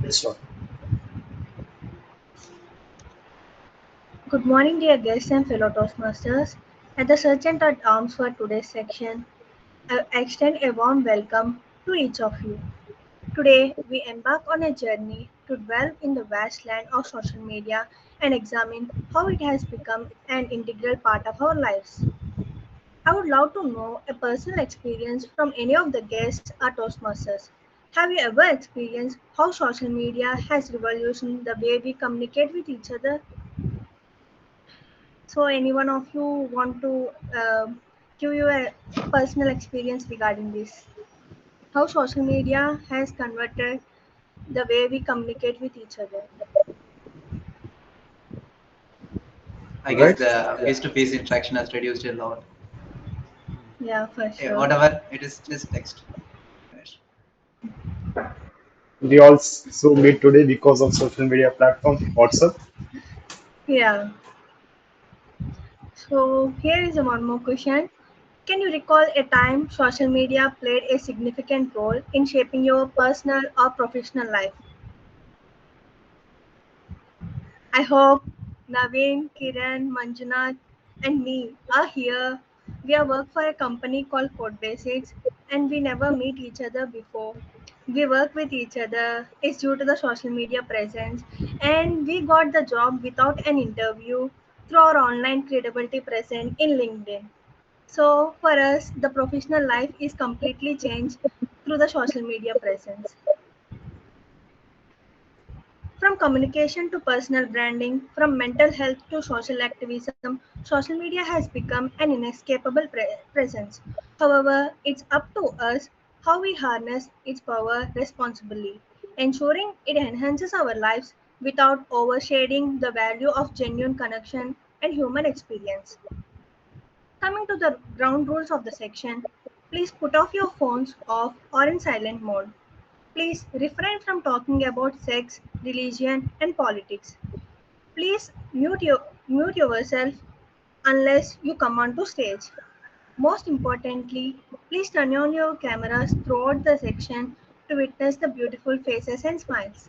Let's start. Good morning, dear guests and fellow Toastmasters. At the Sergeant at Arms for today's section, I extend a warm welcome to each of you. Today, we embark on a journey to delve in the vast land of social media and examine how it has become an integral part of our lives. I would love to know a personal experience from any of the guests or Toastmasters. Have you ever experienced how social media has revolutionized the way we communicate with each other? So, any one of you want to give you a personal experience regarding this? How social media has converted the way we communicate with each other? I All guess right. the face-to-face interaction has reduced a lot. Yeah, for Yeah, sure. whatever it is, just text. Finish. We also meet today because of social media platform WhatsApp. Yeah. So, here is one more question. Can you recall a time social media played a significant role in shaping your personal or professional life? I hope Naveen, Kiran, Manjunath, and me are here. We are work for a company called Code Basics, and we never meet each other before. We work with each other. It's due to the social media presence, and we got the job without an interview through our online credibility present in LinkedIn. So for us, the professional life is completely changed through the social media presence. From communication to personal branding, from mental health to social activism, social media has become an inescapable presence. However, it's up to us how we harness its power responsibly, ensuring it enhances our lives without overshading the value of genuine connection and human experience. Coming to the ground rules of the section, please put off your phones off or in silent mode. Please refrain from talking about sex, religion, and politics. Please mute yourself unless you come onto stage. Most importantly, please turn on your cameras throughout the section to witness the beautiful faces and smiles.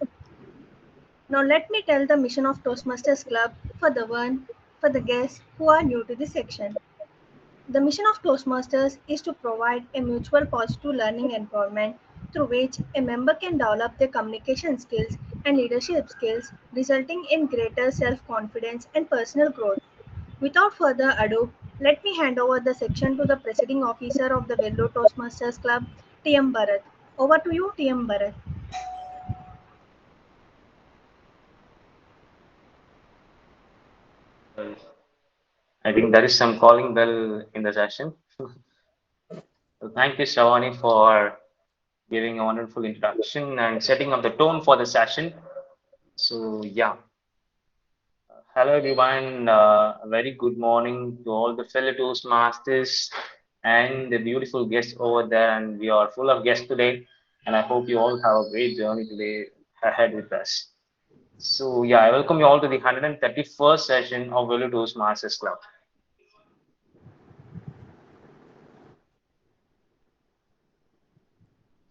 Now let me tell the mission of Toastmasters Club for the guests who are new to this section. The mission of Toastmasters is to provide a mutual positive learning environment through which a member can develop their communication skills and leadership skills, resulting in greater self confidence and personal growth. Without further ado, let me hand over the section to the presiding officer of the Vellore Toastmasters Club, TM Bharat. Over to you, TM Bharat. Well, I think there is some calling bell in the session. So thank you, Shavani, for giving a wonderful introduction and setting up the tone for the session. So, yeah, hello everyone. A very good morning to all the fellow Toastmasters and the beautiful guests over there. And we are full of guests today. And I hope you all have a great journey today ahead with us. So, yeah, I welcome you all to the 131st session of Velu Toastmasters Club.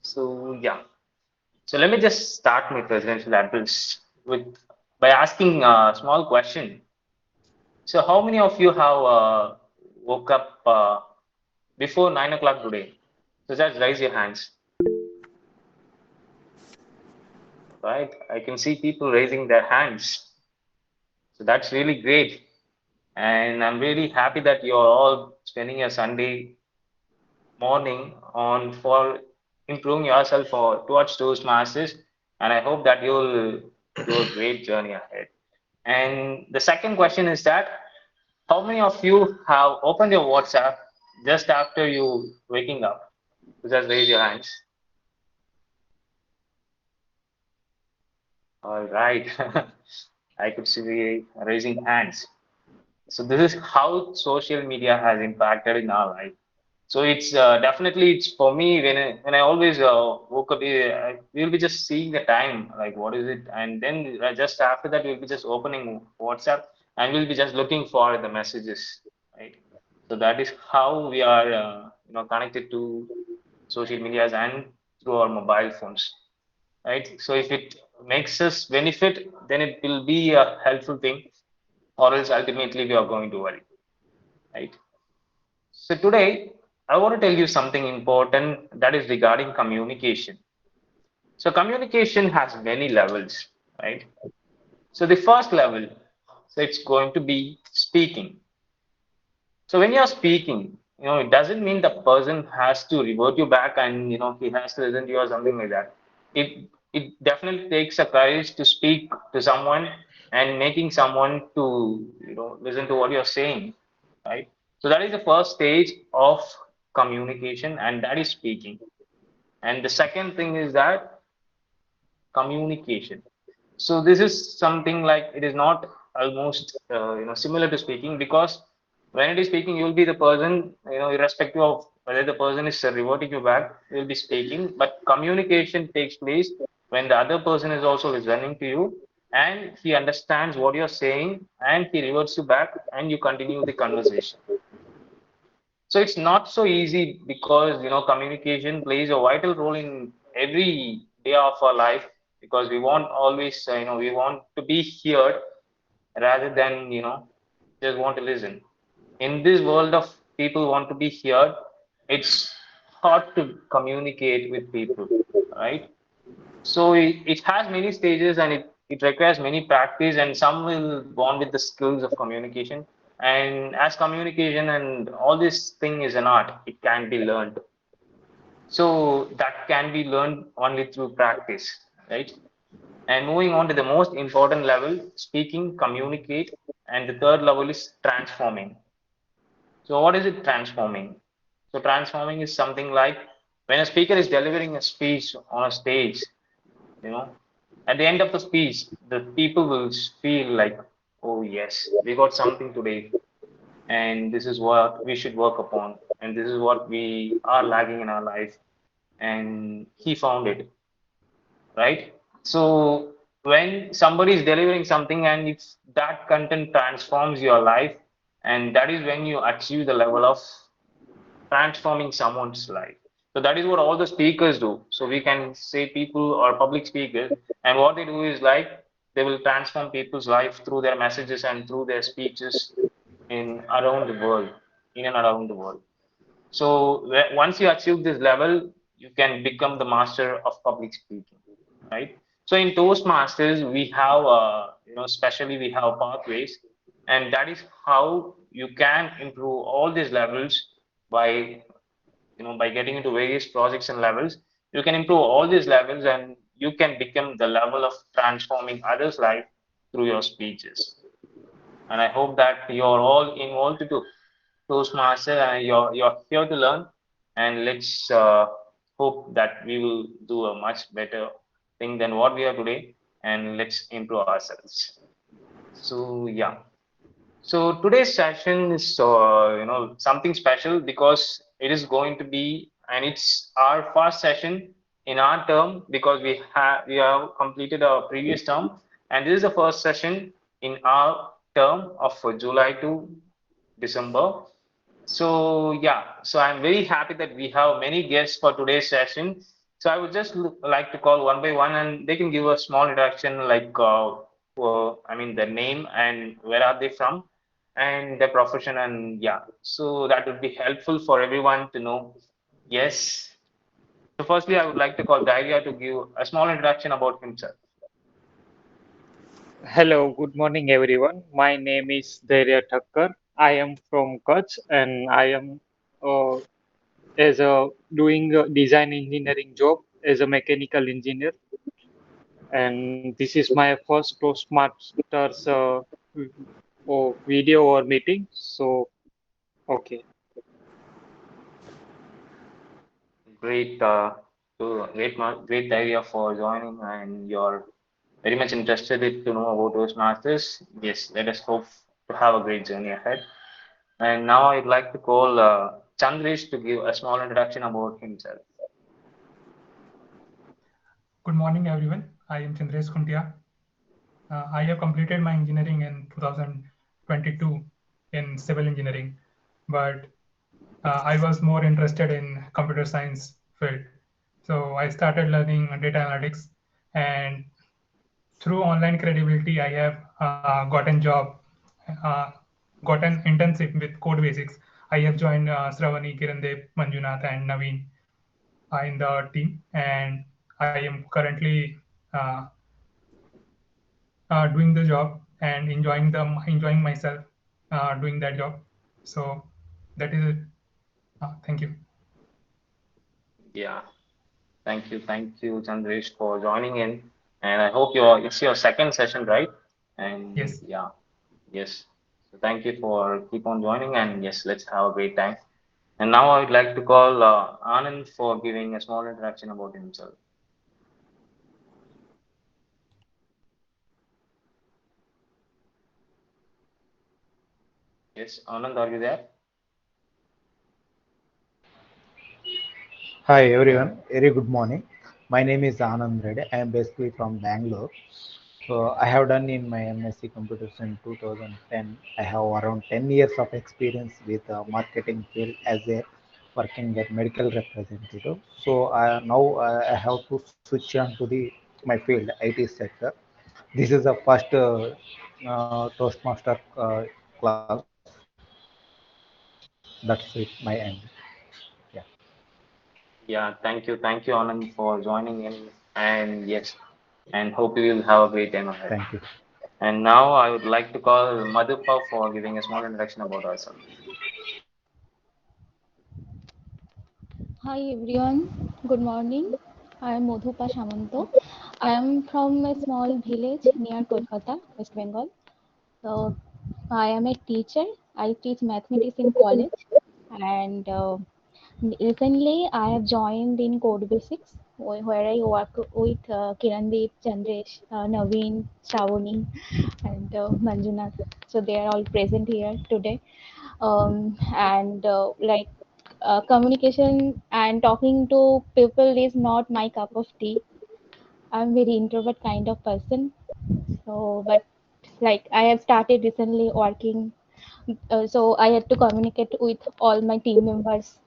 So, yeah. So let me just start my presidential address with by asking a small question. So how many of you have woke up before 9 o'clock today? So just raise your hands, right? I can see people raising their hands. So that's really great. And I'm really happy that you're all spending your Sunday morning on for improving yourself for towards those masses. And I hope that you'll do a great journey ahead. And the second question is that how many of you have opened your WhatsApp just after you waking up? So just raise your hands. All right. I could see raising hands. So this is how social media has impacted in our life. So it's definitely it's for me when I always woke up, we'll be just seeing the time, like what is it, and then just after that we'll be just opening WhatsApp and we'll be just looking for the messages, right? So that is how we are, connected to social medias and through our mobile phones. right? So if it makes us benefit, then it will be a helpful thing, or else ultimately we are going to worry, right? So today, I want to tell you something important that is regarding communication. So communication has many levels, right? So the first level, so it's going to be speaking. So when you're speaking, it doesn't mean the person has to revert you back and he has to listen to you or something like that. It definitely takes a courage to speak to someone and making someone to listen to what you're saying, right? So that is the first stage of communication, and that is speaking. And the second thing is that communication. So this is something like it is not almost similar to speaking, because when it is speaking, you will be the person, irrespective of whether the person is reverting you back, you will be speaking. But communication takes place when the other person is also listening to you and he understands what you're saying and he reverts you back and you continue the conversation. So it's not so easy because communication plays a vital role in every day of our life, because we want always we want to be heard rather than just want to listen. In this world of people want to be heard, it's hard to communicate with people, right? So it has many stages, and it requires many practice, and some will bond with the skills of communication. And as communication and all this thing is an art, it can be learned. So that can be learned only through practice, right? And moving on to the most important level, speaking, communicate, and the third level is transforming. So what is it transforming? So transforming is something like when a speaker is delivering a speech on a stage, you know, at the end of the speech, the people will feel like, oh yes, we got something today, and this is what we should work upon, and this is what we are lacking in our life, and he found it, right? So when somebody is delivering something and if that content transforms your life, and that is when you achieve the level of transforming someone's life. So that is what all the speakers do. So we can say people or public speakers, and what they do is like they will transform people's life through their messages and through their speeches in around the world, in and around the world. So once you achieve this level, you can become the master of public speaking, right? So in Toastmasters, we have, especially we have pathways, and that is how you can improve all these levels by, by getting into various projects and levels. You can improve all these levels, and you can become the level of transforming others' life through your speeches. And I hope that you're all involved to Toastmaster, and you're here to learn. And let's hope that we will do a much better thing than what we are today, and let's improve ourselves. So yeah. So today's session is something special because it is going to be, and it's our first session in our term, because we have completed our previous term, and this is the first session in our term of July to December. So yeah, so I'm very happy that we have many guests for today's session. So I would just like to call one by one, and they can give a small introduction, like I mean their name and where are they from, and their profession, and yeah. So that would be helpful for everyone to know. Yes. So firstly, I would like to call Daria to give a small introduction about himself. Hello, good morning everyone. My name is Dhairya Thakkar. I am from Kutch and I am uh, as a doing a design engineering job as a mechanical engineer. And this is my first Toastmasters video or meeting. So, okay. Great, great idea for joining, and you're very much interested to know about Toastmasters. Yes, let us hope to have a great journey ahead. And now I'd like to call Chandresh to give a small introduction about himself. Good morning, everyone. I am Chandresh Khuntia. I have completed my engineering in 2022 in civil engineering, but I was more interested in computer science field. So I started learning data analytics and through online credibility, I have gotten job, uh, gotten internship with Code Basics. I have joined Sravani, Kirandeep, Manjunath, and Naveen in the team, and I am currently uh, doing the job and enjoying myself doing that job. So that is it. Thank you. Yeah. Thank you, Chandresh, for joining in. And I hope it's your second session, right? And Yes. yeah, yes. So thank you for keep on joining, and yes, let's have a great time. And now I would like to call Anand for giving a small introduction about himself. Yes, Anand, are you there? Hi everyone, very good morning. My name is Anand Reddy. I am basically from Bangalore. So I have done in my MSc Computers in 2010. I have around 10 years of experience with marketing field as a working as medical representative. So now I have to switch on to the my field IT sector. This is the first Toastmaster class. That's it. My end. Yeah. Thank you, Anand, for joining in. And yes, and hope you will have a great time ahead. Thank you. And now I would like to call Madhupa for giving a small introduction about ourselves. Hi everyone, good morning. I am Madhupa Shamanto. I am from a small village near Kolkata, West Bengal. So I am a teacher. I teach mathematics in college, and recently I have joined in Code Basics, where I work with Kirandeep, Chandresh, Naveen, Shravani, and Manjunath. So they are all present here today. And like communication and talking to people is not my cup of tea. I'm very introvert kind of person. So, but like I have started recently working, so I had to communicate with all my team members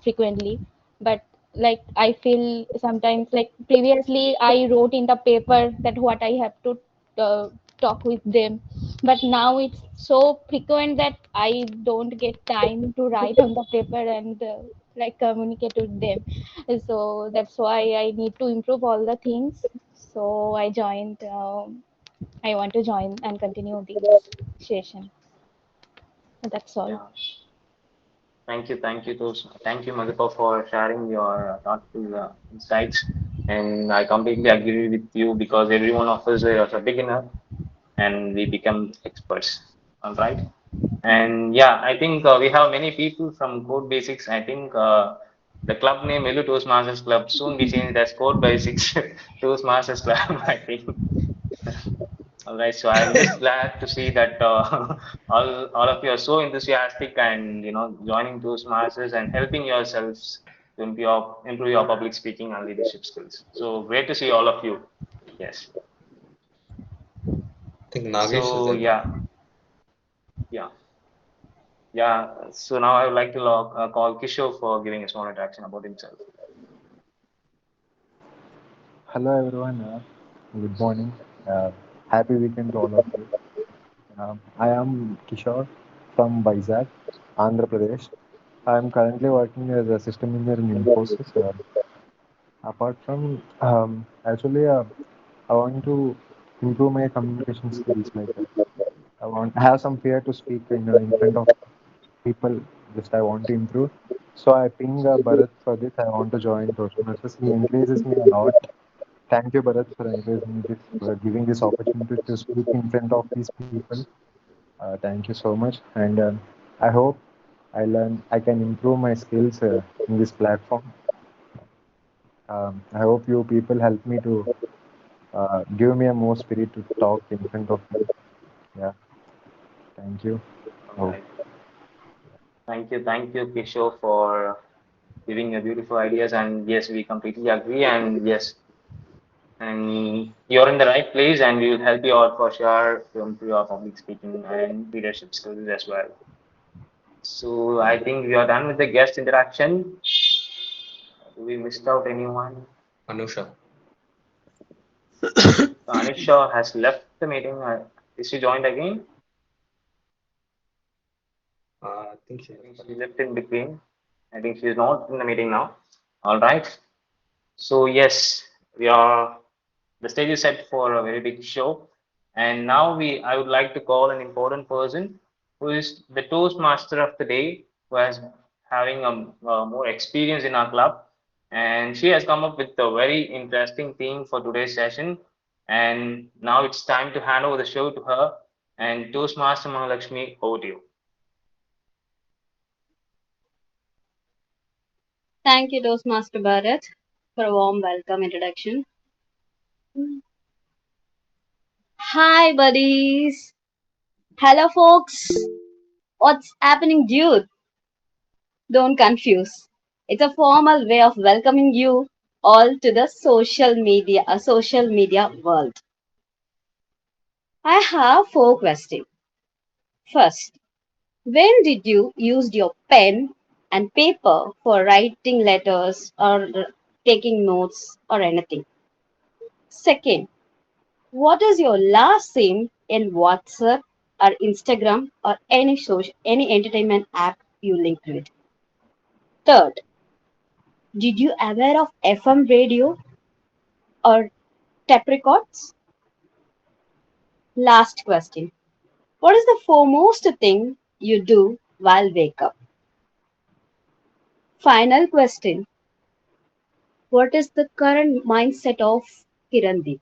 frequently. But like I feel sometimes like previously I wrote in the paper that what I have to uh, talk with them, but now it's so frequent that I don't get time to write on the paper and like communicate with them. So that's why I need to improve all the things. So I joined. I want to join and continue this session. That's all. Yeah. Thank you, Madhupa, for sharing your thoughtful insights. And I completely agree with you because every one of us is a beginner and we become experts. All right. And yeah, I think we have many people from Code Basics. I think the club name Elu Toastmasters Club soon be changed as Code Basics Toastmasters Club, I think. All right, so I'm just glad to see that all of you are so enthusiastic and joining Toastmasters and helping yourselves to improve your public speaking and leadership skills. So great to see all of you. Yes. I think Nagesh is So there. yeah. So now I would like to call Kishore for giving a small introduction about himself. Hello everyone, good morning. Happy weekend to all of you. I am Kishore from Vizag, Andhra Pradesh. I am currently working as a system engineer in Infosys. Apart from, actually, I want to improve my communication skills. I have some fear to speak in front of people. Just I want to improve. So I ping Bharat for this. I want to join Toastmasters. He encourages me a lot. Thank you, Bharat, for encouraging this, for giving this opportunity to speak in front of these people. Thank you so much, and I hope I can improve my skills in this platform. I hope you people help me to give me a more spirit to talk in front of you. Yeah, thank you. All Hope. right. Thank you, Kishore, for giving your beautiful ideas. And yes, we completely agree. And yes, and you're in the right place, and we will help you out for sure to improve your public speaking and leadership skills as well. So I think we are done with the guest interaction. Do we missed out anyone? Anusha. Anisha has left the meeting. Is she joined again? I think she I think left. she left in between. I think she's not in the meeting now. All right. So yes, we are. The stage is set for a very big show, and now I would like to call an important person who is the Toastmaster of the day, who has having more experience in our club, and she has come up with a very interesting theme for today's session. And now it's time to hand over the show to her. And Toastmaster Mahalakshmi, over to you. Thank you, Toastmaster Bharat, for a warm welcome introduction. Hi, buddies. Hello, folks. What's happening, dude? Don't confuse. It's a formal way of welcoming you all to the social media world. I have four questions. First, when did you use your pen and paper for writing letters or taking notes or anything? Second, what is your last name in WhatsApp or Instagram or any entertainment app you linked with? Third, did you aware of FM radio or tape records? Last question. What is the foremost thing you do while wake up? Final question. What is the current mindset of Kirandeep?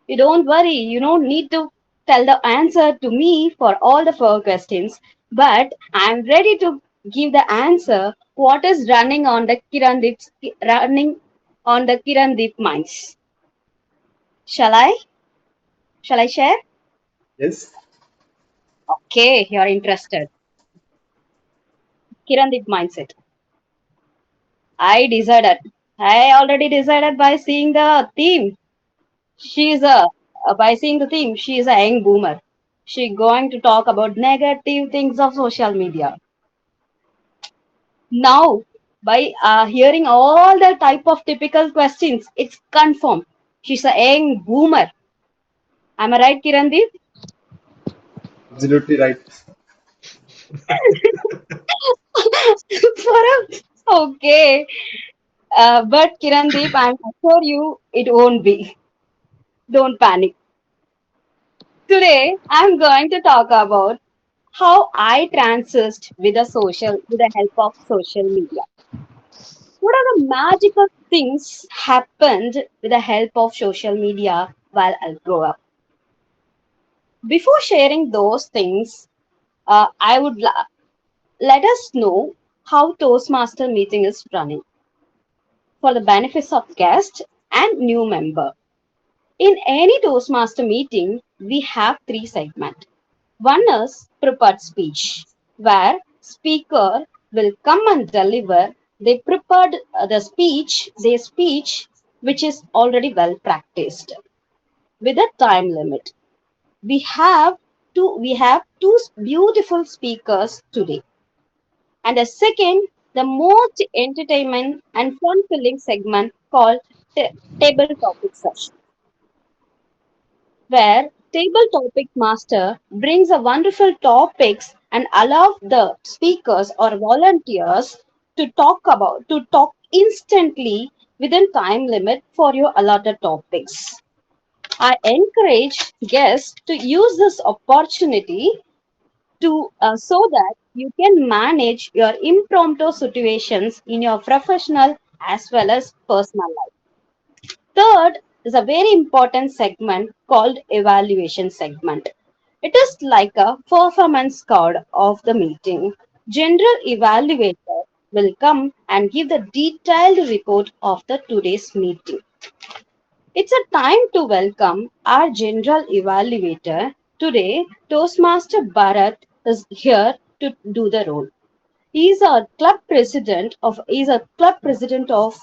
You don't worry, you don't need to tell the answer to me for all the four questions, but I'm ready to give the answer what is running on the Kirandeep minds. Shall I? Shall I share? Yes. Okay, you're interested. Kirandeep mindset. I decided. I already decided by seeing the theme. She's a by seeing the theme, she is a young boomer. She going to talk about negative things of social media. Now, by hearing all the type of typical questions, it's confirmed. She's a young boomer. Am I right, Kirandeep? Absolutely right. For okay. But Kirandeep, I'm assure you it won't be. Don't panic. Today, I'm going to talk about how I transist with the help of social media. What are the magical things happened with the help of social media while I grow up? Before sharing those things, let us know how Toastmaster meeting is running for the benefits of guest and new member. In any Toastmaster meeting, we have three segments. One is prepared speech, where speaker will come and deliver they prepared their speech, which is already well practiced with a time limit. We have two beautiful speakers today, and a second, the most entertainment and fun-filling segment called table topic session, where table topic master brings a wonderful topics and allow the speakers or volunteers to talk instantly within time limit for your allotted topics. I encourage guests to use this opportunity to so that you can manage your impromptu situations in your professional as well as personal life. Third is a very important segment called evaluation segment. It is like a performance card of the meeting. General evaluator will come and give the detailed report of the today's meeting. It's a time to welcome our general evaluator. Today, Toastmaster Bharat is here to do the role. He's a club president of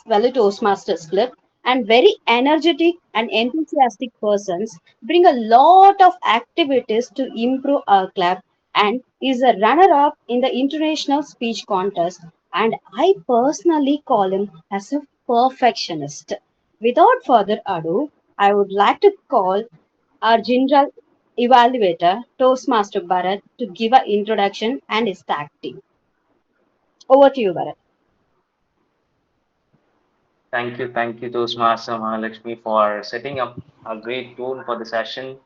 Valley Toastmasters Club, and very energetic and enthusiastic persons bring a lot of activities to improve our club, and is a runner up in the international speech contest, and I personally call him as a perfectionist. Without further ado, I would like to call our general evaluator, Toastmaster Bharat, to give an introduction and his tag team. Over to you, Bharat. Thank you, Toastmaster Mahalakshmi, for setting up a great tone for the session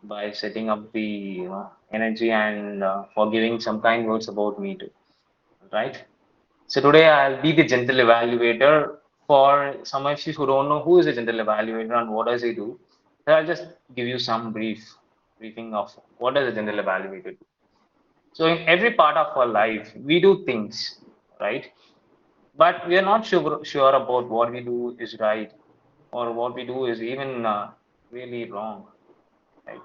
by setting up the energy and for giving some kind words about me too. Right? So today I'll be the gentle evaluator for some of you who don't know who is a gentle evaluator and what does he do. So I'll just give you some briefing of what does a gentle evaluator do. So in every part of our life, we do things, right? But we are not sure about what we do is right or what we do is even really wrong. Right?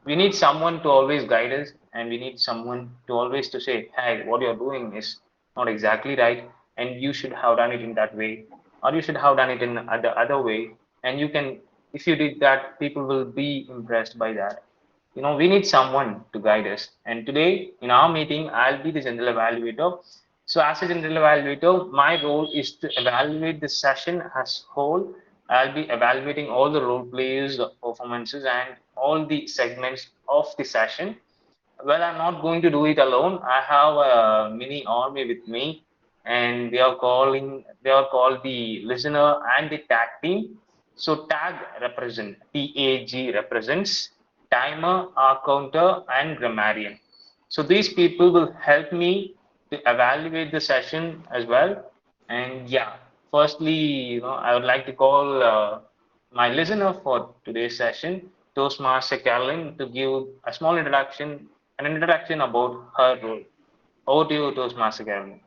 We need someone to always guide us, and we need someone to always to say, "Hey, what you're doing is not exactly right, and you should have done it in that way, or you should have done it in the other way." And you can, if you did that, people will be impressed by that. We need someone to guide us. And today in our meeting, I'll be the general evaluator. So as a general evaluator, my role is to evaluate the session as whole. I'll be evaluating all the role players, performances, and all the segments of the session. Well, I'm not going to do it alone. I have a mini army with me, and they are called the listener and the tag team. So TAG represents timer, R counter, and grammarian. So these people will help me to evaluate the session as well. And yeah, firstly, I would like to call my listener for today's session, Toastmaster Carolyn, to give a small introduction, an introduction about her role. Over to you, Toastmaster Carolyn.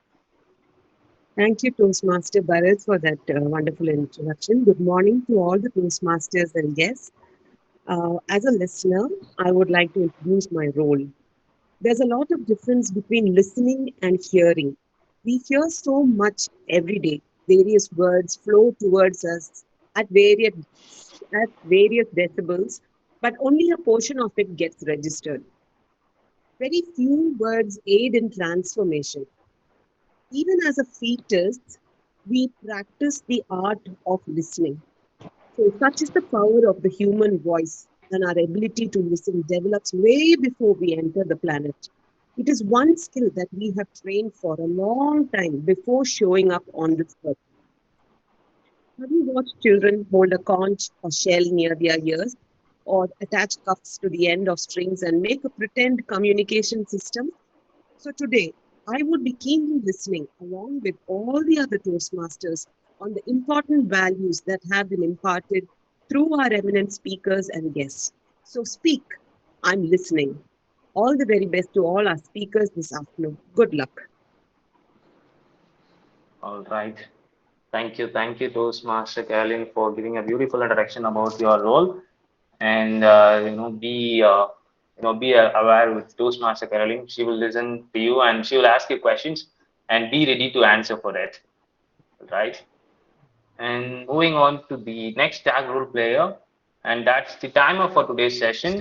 Thank you, Toastmaster Bharat, for that wonderful introduction. Good morning to all the Toastmasters and guests. As a listener, I would like to introduce my role. There's a lot of difference between listening and hearing. We hear so much every day. Various words flow towards us at various decibels, but only a portion of it gets registered. Very few words aid in transformation. Even as a fetus, we practice the art of listening. So, such is the power of the human voice, and our ability to listen develops way before we enter the planet. It is one skill that we have trained for a long time before showing up on this earth. Have you watched children hold a conch or shell near their ears, or attach cuffs to the end of strings and make a pretend communication system? So today, I would be keenly listening along with all the other Toastmasters on the important values that have been imparted through our eminent speakers and guests. So speak, I'm listening. All the very best to all our speakers this afternoon. Good luck. All right. Thank you, Toastmaster Carolyn, for giving a beautiful introduction about your role. And be aware with Toastmaster Carolyn. She will listen to you and she will ask you questions and be ready to answer for that. Right? And moving on to the next tag role player, and that's the timer for today's session.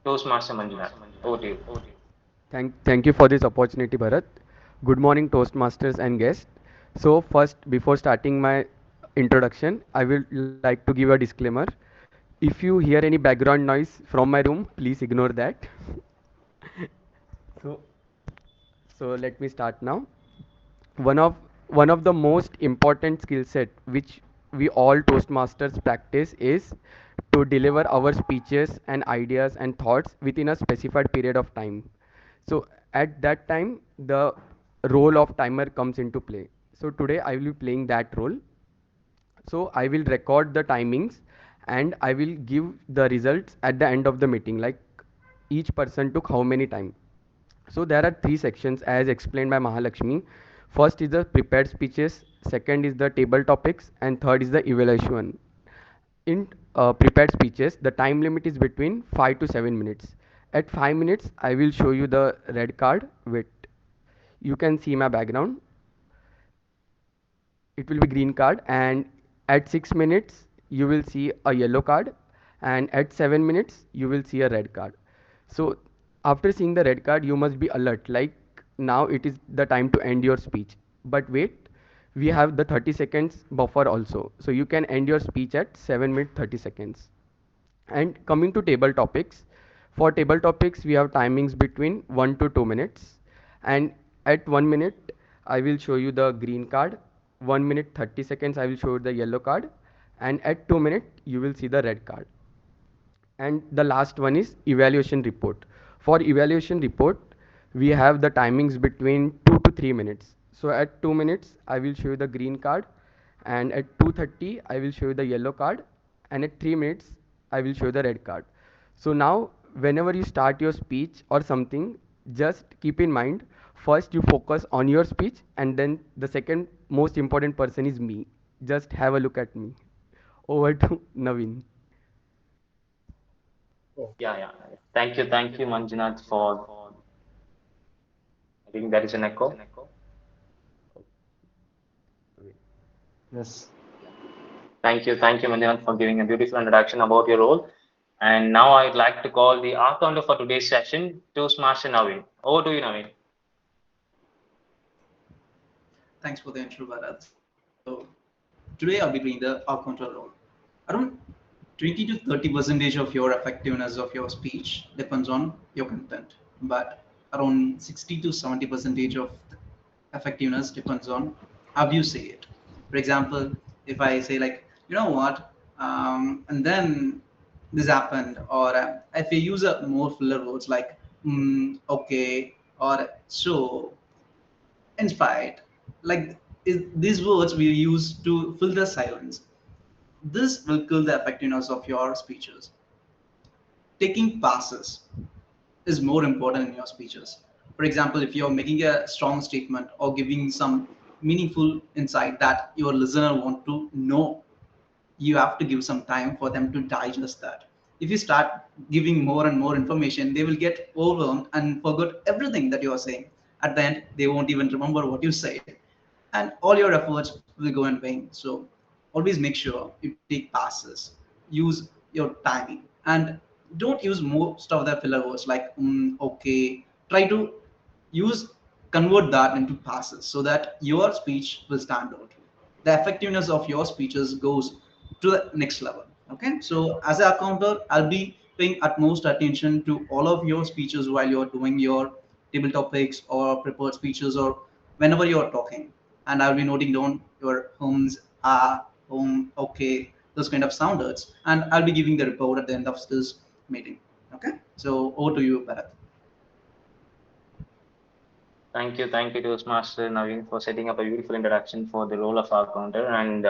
Toastmaster Manjunath. Over to you. Thank you for this opportunity, Bharat. Good morning, Toastmasters and guests. So first, before starting my introduction, I will like to give a disclaimer. If you hear any background noise from my room, please ignore that. So, so let me start now. One of one of the most important skill set which we all Toastmasters practice is to deliver our speeches and ideas and thoughts within a specified period of time. So at that time, the role of timer comes into play. So today I will be playing that role. So I will record the timings and I will give the results at the end of the meeting, like each person took how many time. So there are three sections as explained by Mahalakshmi. First is the prepared speeches, second is the table topics, and third is the evaluation. In prepared speeches, the time limit is between 5 to 7 minutes. At 5 minutes, I will show you the red card with, you can see my background. It will be green card, and at 6 minutes, you will see a yellow card, and at 7 minutes, you will see a red card. So after seeing the red card, you must be alert, like now it is the time to end your speech. But wait, we have the 30 seconds buffer also. So you can end your speech at 7 minutes 30 seconds. And coming to table topics, for table topics, we have timings between 1 to 2 minutes. And at 1 minute, I will show you the green card. 1 minute 30 seconds, I will show you the yellow card. And at 2 minutes, you will see the red card. And the last one is evaluation report. For evaluation report, we have the timings between 2 to 3 minutes. So at 2 minutes, I will show you the green card, and at 2:30, I will show you the yellow card, and at 3 minutes, I will show you the red card. So now, whenever you start your speech or something, just keep in mind, first you focus on your speech, and then the second most important person is me. Just have a look at me. Over to Naveen. Yeah. Thank you, Manjunath, for. I think there is an echo. Yes. Thank you, Manjunath, for giving a beautiful introduction about your role. And now I'd like to call the art counter for today's session, Toastmaster Naveen. Over to you, Naveen. Thanks for the intro, Bharat. So today I'll be doing the out control role. Around 20 to 30 percentage of your effectiveness of your speech depends on your content, but around 60 to 70 percentage of effectiveness depends on how you say it. For example, if I say like, you know what, and then this happened, or if you use a more filler words like okay, or so, inspired, like these words we use to fill the silence. This will kill the effectiveness of your speeches. Taking passes is more important in your speeches. For example, if you're making a strong statement or giving some meaningful insight that your listener want to know, you have to give some time for them to digest that. If you start giving more and more information, they will get overwhelmed and forget everything that you are saying. At the end, they won't even remember what you said, and all your efforts will go in vain. So always make sure you take passes, use your timing, and don't use most of the filler words like okay. Try to use convert that into passes so that your speech will stand out. The effectiveness of your speeches goes to the next level. Okay, so as an accounter, I'll be paying utmost attention to all of your speeches while you're doing your table topics or prepared speeches or whenever you're talking, and I'll be noting down your homes, home, okay, those kind of sounders, and I'll be giving the report at the end of this meeting. Okay, so over to you, Bharat. Thank you, Toastmaster Naveen, for setting up a beautiful introduction for the role of our counter. And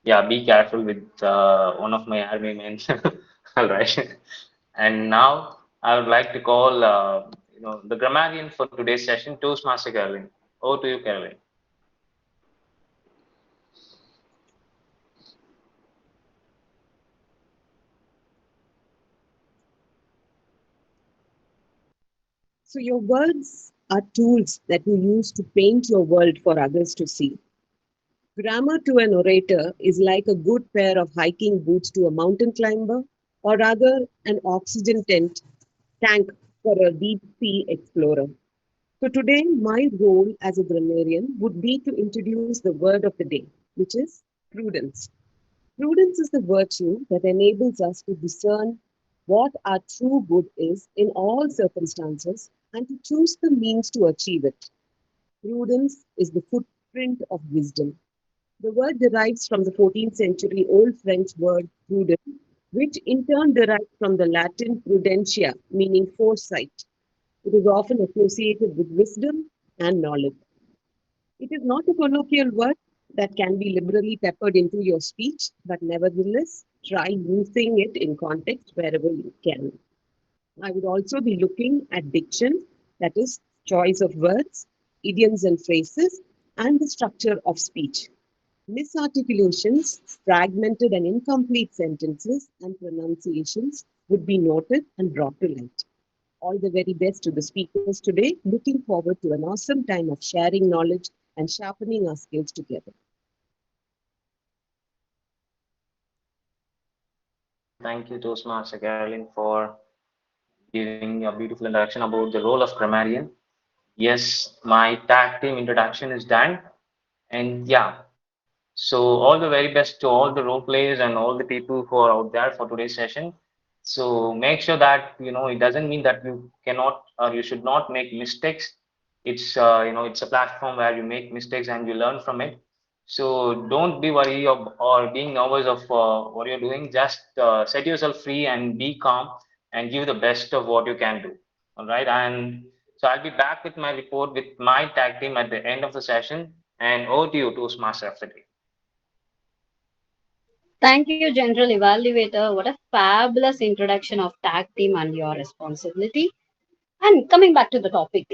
yeah, be careful with one of my army men. All right. And now I would like to call, the grammarian for today's session, Toastmaster Caroline. Over to you, Caroline. So your words are tools that you use to paint your world for others to see. Grammar to an orator is like a good pair of hiking boots to a mountain climber, or rather, an oxygen tank for a deep sea explorer. So today, my role as a grammarian would be to introduce the word of the day, which is prudence. Prudence is the virtue that enables us to discern what our true good is in all circumstances and to choose the means to achieve it. Prudence is the footprint of wisdom. The word derives from the 14th century Old French word prudent, which in turn derives from the Latin prudentia, meaning foresight. It is often associated with wisdom and knowledge. It is not a colloquial word that can be liberally peppered into your speech, but nevertheless, try using it in context wherever you can. I would also be looking at diction, that is, choice of words, idioms and phrases, and the structure of speech. Misarticulations, fragmented and incomplete sentences, and pronunciations would be noted and brought to light. All the very best to the speakers today. Looking forward to an awesome time of sharing knowledge and sharpening our skills together. Thank you, Toastmaster Caroline, for giving a beautiful introduction about the role of grammarian. Yes, my tag team introduction is done. And yeah, so all the very best to all the role players and all the people who are out there for today's session. So make sure that it doesn't mean that you cannot or you should not make mistakes. It's a platform where you make mistakes and you learn from it. So don't be worried or being nervous of what you're doing. Just set yourself free and be calm and give the best of what you can do. All right, and so I'll be back with my report with my tag team at the end of the session. And over to you, Toastmaster of the day. Thank you, General Evaluator. What a fabulous introduction of tag team and your responsibility. And coming back to the topic,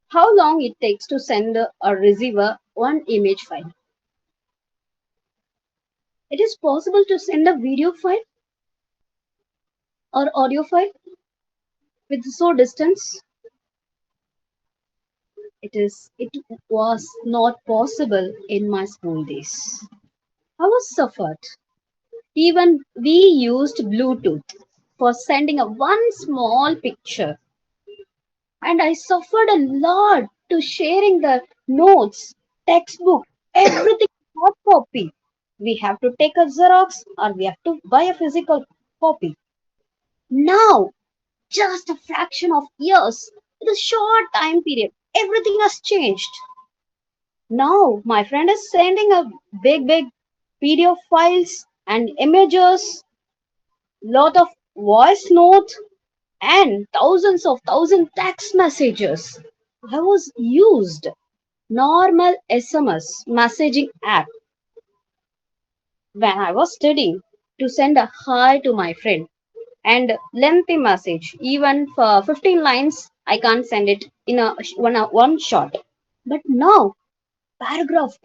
how long it takes to send or receive one image file? It is possible to send a video file or audio file with so distance. It was not possible in my school days. I was suffered. Even we used Bluetooth for sending a one small picture, and I suffered a lot to sharing the notes, textbook, everything hard copy. We have to take a Xerox or we have to buy a physical copy. Now, just a fraction of years, with a short time period, everything has changed. Now, my friend is sending a big PDF files and images, lot of voice note, and thousand text messages. I was used normal SMS messaging app when I was studying to send a hi to my friend and lengthy message. Even for 15 lines, I can't send it in one shot. But now, paragraph,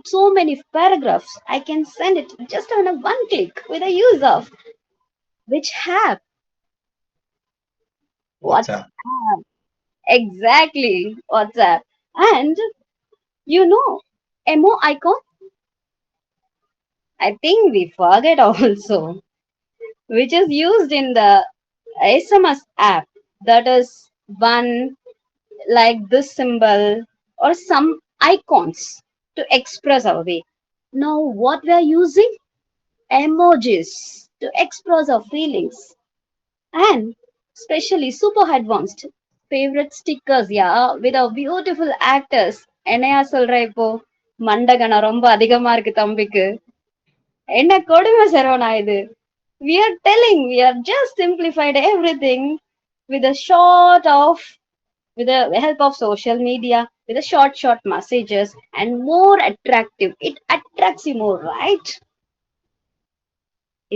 so many paragraphs, I can send it just on a one click with the use of which app? WhatsApp. WhatsApp. Exactly, WhatsApp. And you know, emo icon. I think we forget also, which is used in the SMS app. That is one like this symbol or some icons to express our way. Now, what we are using? Emojis to express our feelings, and especially super advanced favorite stickers, yeah, with our beautiful actors. என்னையா சொல்ற இப்போ மண்டகனம் ரொம்ப அதிகமா இருக்கு தம்பிக்கு. என்ன கொடுமை சரவணா இது. We are telling, we are just simplified everything with a short of, with the help of social media, with the short messages and more attractive. It attracts you more, right?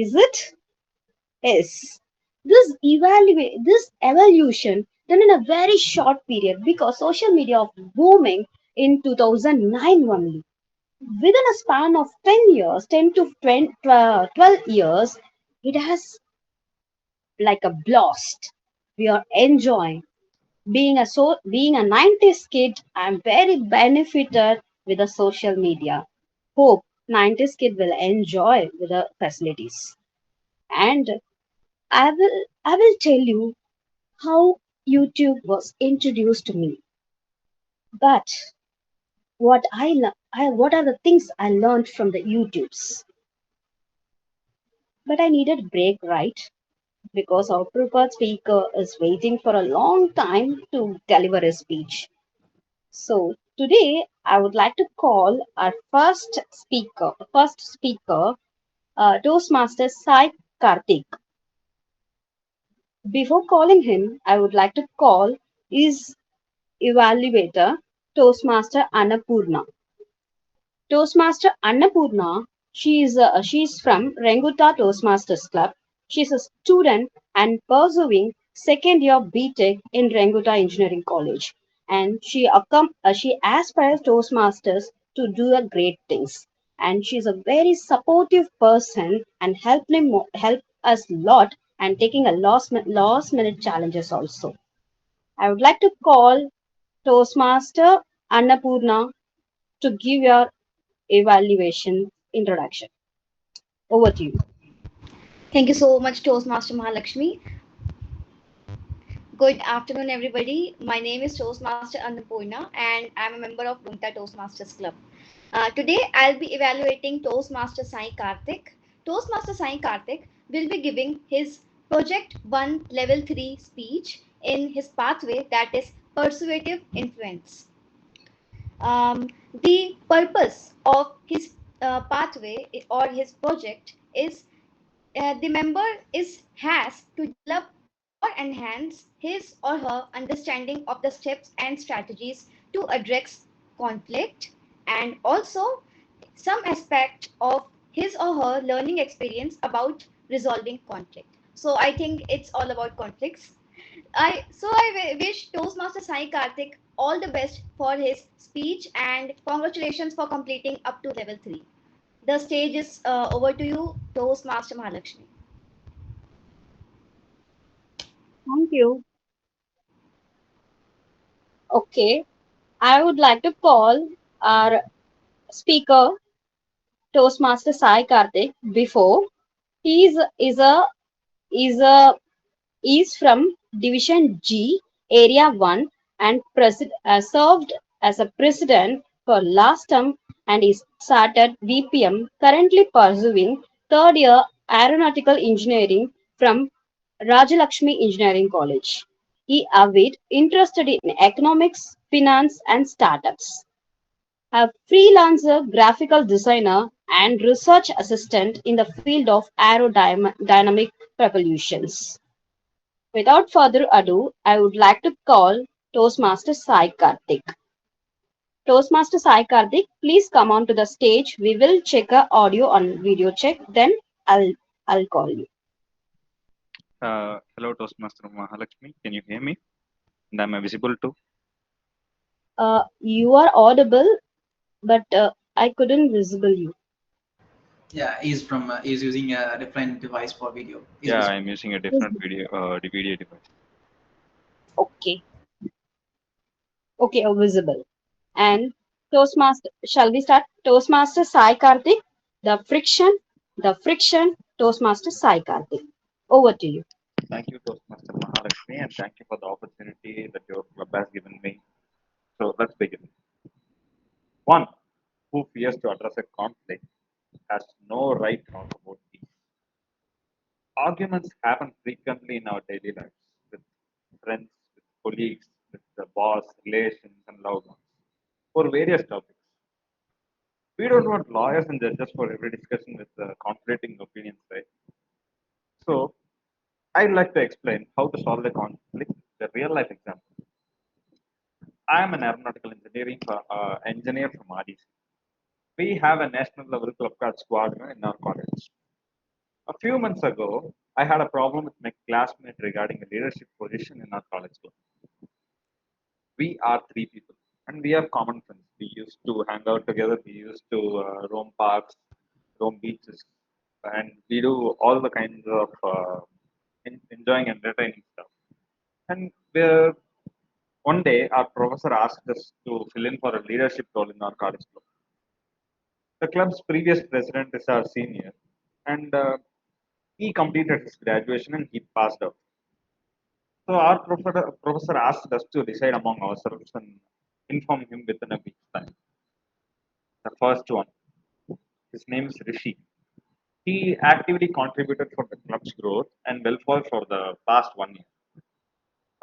Is it? Yes. This evolution done in a very short period because social media of booming in 2009 only. Within a span of 10 years, 10 to 20, 12 years, it has like a blast. We are enjoying being a 90s kid. I'm very benefited with the social media. Hope 90s kid will enjoy with the facilities. And I will tell you how YouTube was introduced to me. But what are the things I learned from the YouTubes? But I needed a break, right? Because our prepared speaker is waiting for a long time to deliver his speech. So today I would like to call our first speaker, Toastmaster Sai Karthik. Before calling him, I would like to call his evaluator, Toastmaster Annapurna. Toastmaster Annapurna, she's from Renguta Toastmasters Club. She's a student and pursuing second year BTech in Renguta Engineering College, and she aspires Toastmasters to do a great things. And she's a very supportive person and help us lot and taking a last minute challenges also. I would like to call Toastmaster Annapurna to give your evaluation introduction. Over to you. Thank you so much, Toastmaster Mahalakshmi. Good afternoon, everybody. My name is Toastmaster Annapurna, and I'm a member of Bunta Toastmasters Club. Today, I'll be evaluating Toastmaster Sai Karthik. Toastmaster Sai Karthik will be giving his Project 1 Level 3 speech in his pathway, that is Persuasive Influence. The purpose of his pathway or his project is the member has to develop or enhance his or her understanding of the steps and strategies to address conflict, and also some aspect of his or her learning experience about resolving conflict. So I think it's all about conflicts. I wish Toastmaster Sai Karthik all the best for his speech, and congratulations for completing up to level 3. The stage is over to you, Toastmaster Mahalakshmi. Thank you. Okay, I would like to call our speaker, Toastmaster Sai Karthik. Before he is a is from Division G, Area 1, and served as a president for last term and is started VPM, currently pursuing third year aeronautical engineering from Rajalakshmi Engineering College. He avid interested in economics, finance, and startups. A freelancer graphical designer and research assistant in the field of aerodynamic propulsions. Without further ado, I would like to call Toastmaster Sai Karthik. Toastmaster Sai Karthik, please come on to the stage. We will check our audio on video check. Then I'll call you. Hello, Toastmaster Mahalakshmi. Can you hear me? And am I visible too? You are audible, but I couldn't visible you. Yeah, he's using a different device for video. Yeah, I'm using a different video device. Okay. Okay, visible. And Toastmaster, shall we start? Toastmaster Sai Karthik, the friction, Toastmaster Sai Karthik. Over to you. Thank you, Toastmaster Mahalakshmi, and thank you for the opportunity that your club has given me. So let's begin. One who fears to address a conflict has no right to talk about peace. Arguments happen frequently in our daily lives with friends, with colleagues, with the boss, relations, and loved ones for various topics. We don't want lawyers and judges for every discussion with conflicting opinions, right? So, I'd like to explain how to solve the conflict with a real life example. I am an aeronautical engineer from RDC. We have a national level club card squadron in our college. A few months ago, I had a problem with my classmate regarding a leadership position in our college club. We are three people and we are common friends. We used to hang out together, we used to roam parks, roam beaches, and we do all the kinds of enjoying and entertaining stuff. And one day, our professor asked us to fill in for a leadership role in our college club. The club's previous president is our senior, and he completed his graduation and he passed out. So our professor asked us to decide among ourselves and inform him within a week's time. The first one, his name is Rishi. He actively contributed for the club's growth and welfare for the past 1 year.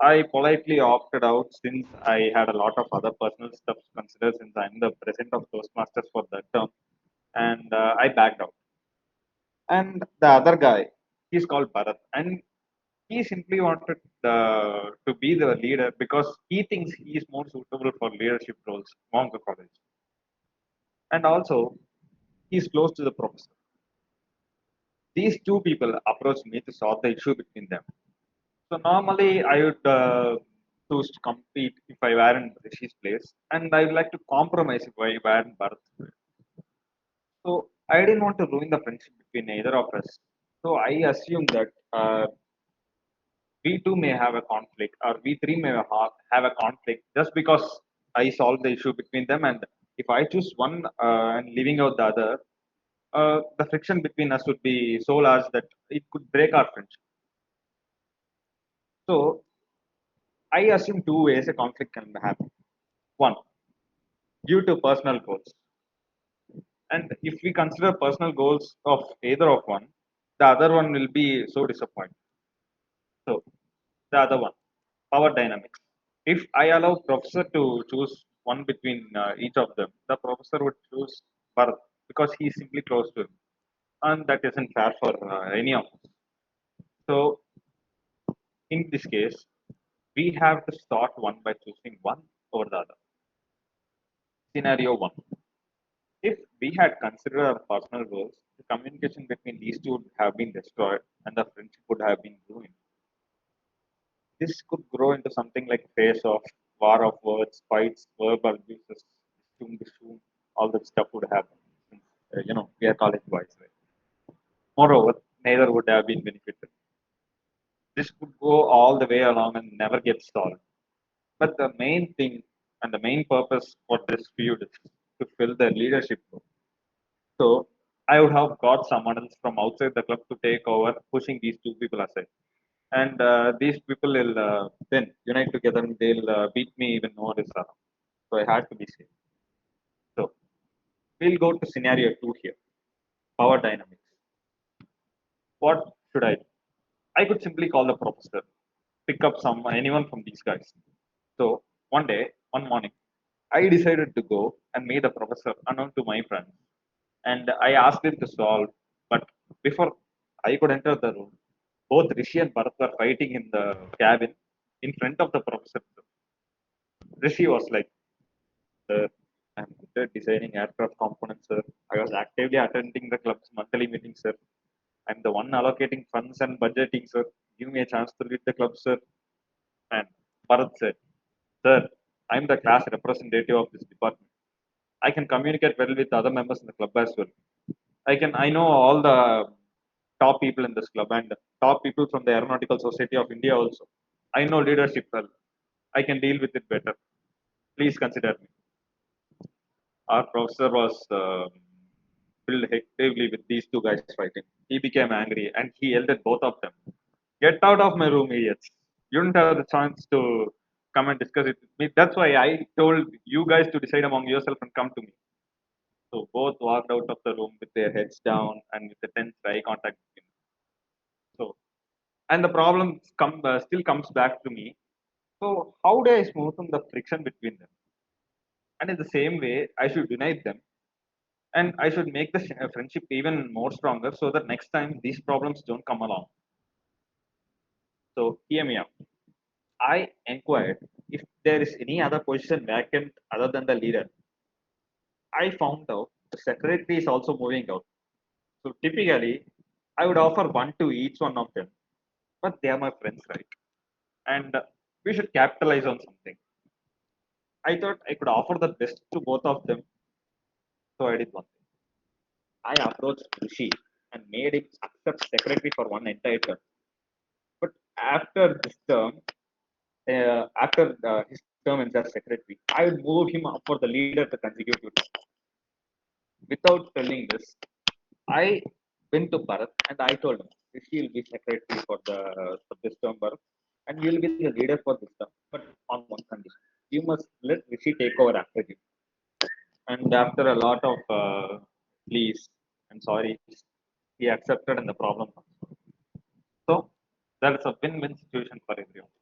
I politely opted out since I had a lot of other personal stuff to consider since I'm the president of Toastmasters for that term, and I backed out. And the other guy, he's called Bharat, and he simply wanted to be the leader because he thinks he is more suitable for leadership roles among the college. And also, he's close to the professor. These two people approached me to solve the issue between them. So normally I would choose to compete if I were in Rishi's place, and I would like to compromise if I were in Bharat's place. So I didn't want to ruin the friendship between either of us. So I assumed that we two may have a conflict, or we three may have a conflict just because I solve the issue between them. And if I choose one and leaving out the other, the friction between us would be so large that it could break our friendship. So I assume two ways a conflict can happen. One, due to personal goals. And if we consider personal goals of either of one, the other one will be so disappointed. So the other one, power dynamics. If I allow professor to choose one between each of them, the professor would choose Bharat because he is simply close to him, and that isn't fair for any of us. So in this case, we have to start one by choosing one over the other. Scenario one: if we had considered our personal goals, the communication between these two would have been destroyed, and the friendship would have been ruined. This could grow into something like face off, war of words, fights, verbal abuses, dishoom, all that stuff would happen. We are college boys, right? Moreover, neither would have been benefited. This could go all the way along and never get solved. But the main thing and the main purpose for this feud is to fill the leadership role. So I would have got someone else from outside the club to take over, pushing these two people aside. And these people will then unite together and they'll beat me even more this round. So I had to be safe. So we'll go to scenario two here, power dynamics. What should I do? I could simply call the professor, pick up anyone from these guys. So one morning, I decided to go and meet the professor unknown to my friends. And I asked him to solve, but before I could enter the room, both Rishi and Bharat were fighting in the cabin in front of the professor. Rishi was like, "Sir, I'm good at designing aircraft components, sir. I was actively attending the club's monthly meetings, sir. I'm the one allocating funds and budgeting, sir. Give me a chance to lead the club, sir." And Bharat said, "Sir, I'm the class representative of this department. I can communicate well with other members in the club as well. I know all the top people in this club and top people from the Aeronautical Society of India also. I know leadership well. I can deal with it better. Please consider me." Our professor was filled hectically with these two guys fighting. He became angry and he yelled at both of them, "Get out of my room, idiots. You don't have the chance to come and discuss it with me. That's why I told you guys to decide among yourself and come to me." So both walked out of the room with their heads down and with the tense eye contact between them. So, and the problem still comes back to me. So how do I smoothen the friction between them? And in the same way, I should unite them and I should make the friendship even more stronger so that next time these problems don't come along. So hear me out. I inquired if there is any other position vacant other than the leader. I found out the secretary is also moving out. So typically, I would offer one to each one of them, but they are my friends, right? And we should capitalize on something. I thought I could offer the best to both of them, so I did one thing. I approached Rishi and made him accept secretary for one entire term. But after this term, after his term as secretary, I would move him up for the leader the consecutive term. Without telling this, I went to Bharat and I told him, "Rishi will be secretary for this term, Bharat, and you will be the leader for this term, but on one condition: you must let Rishi take over after you." And after a lot of pleas and sorry, he accepted, and the problem comes. So that's a win-win situation for everyone.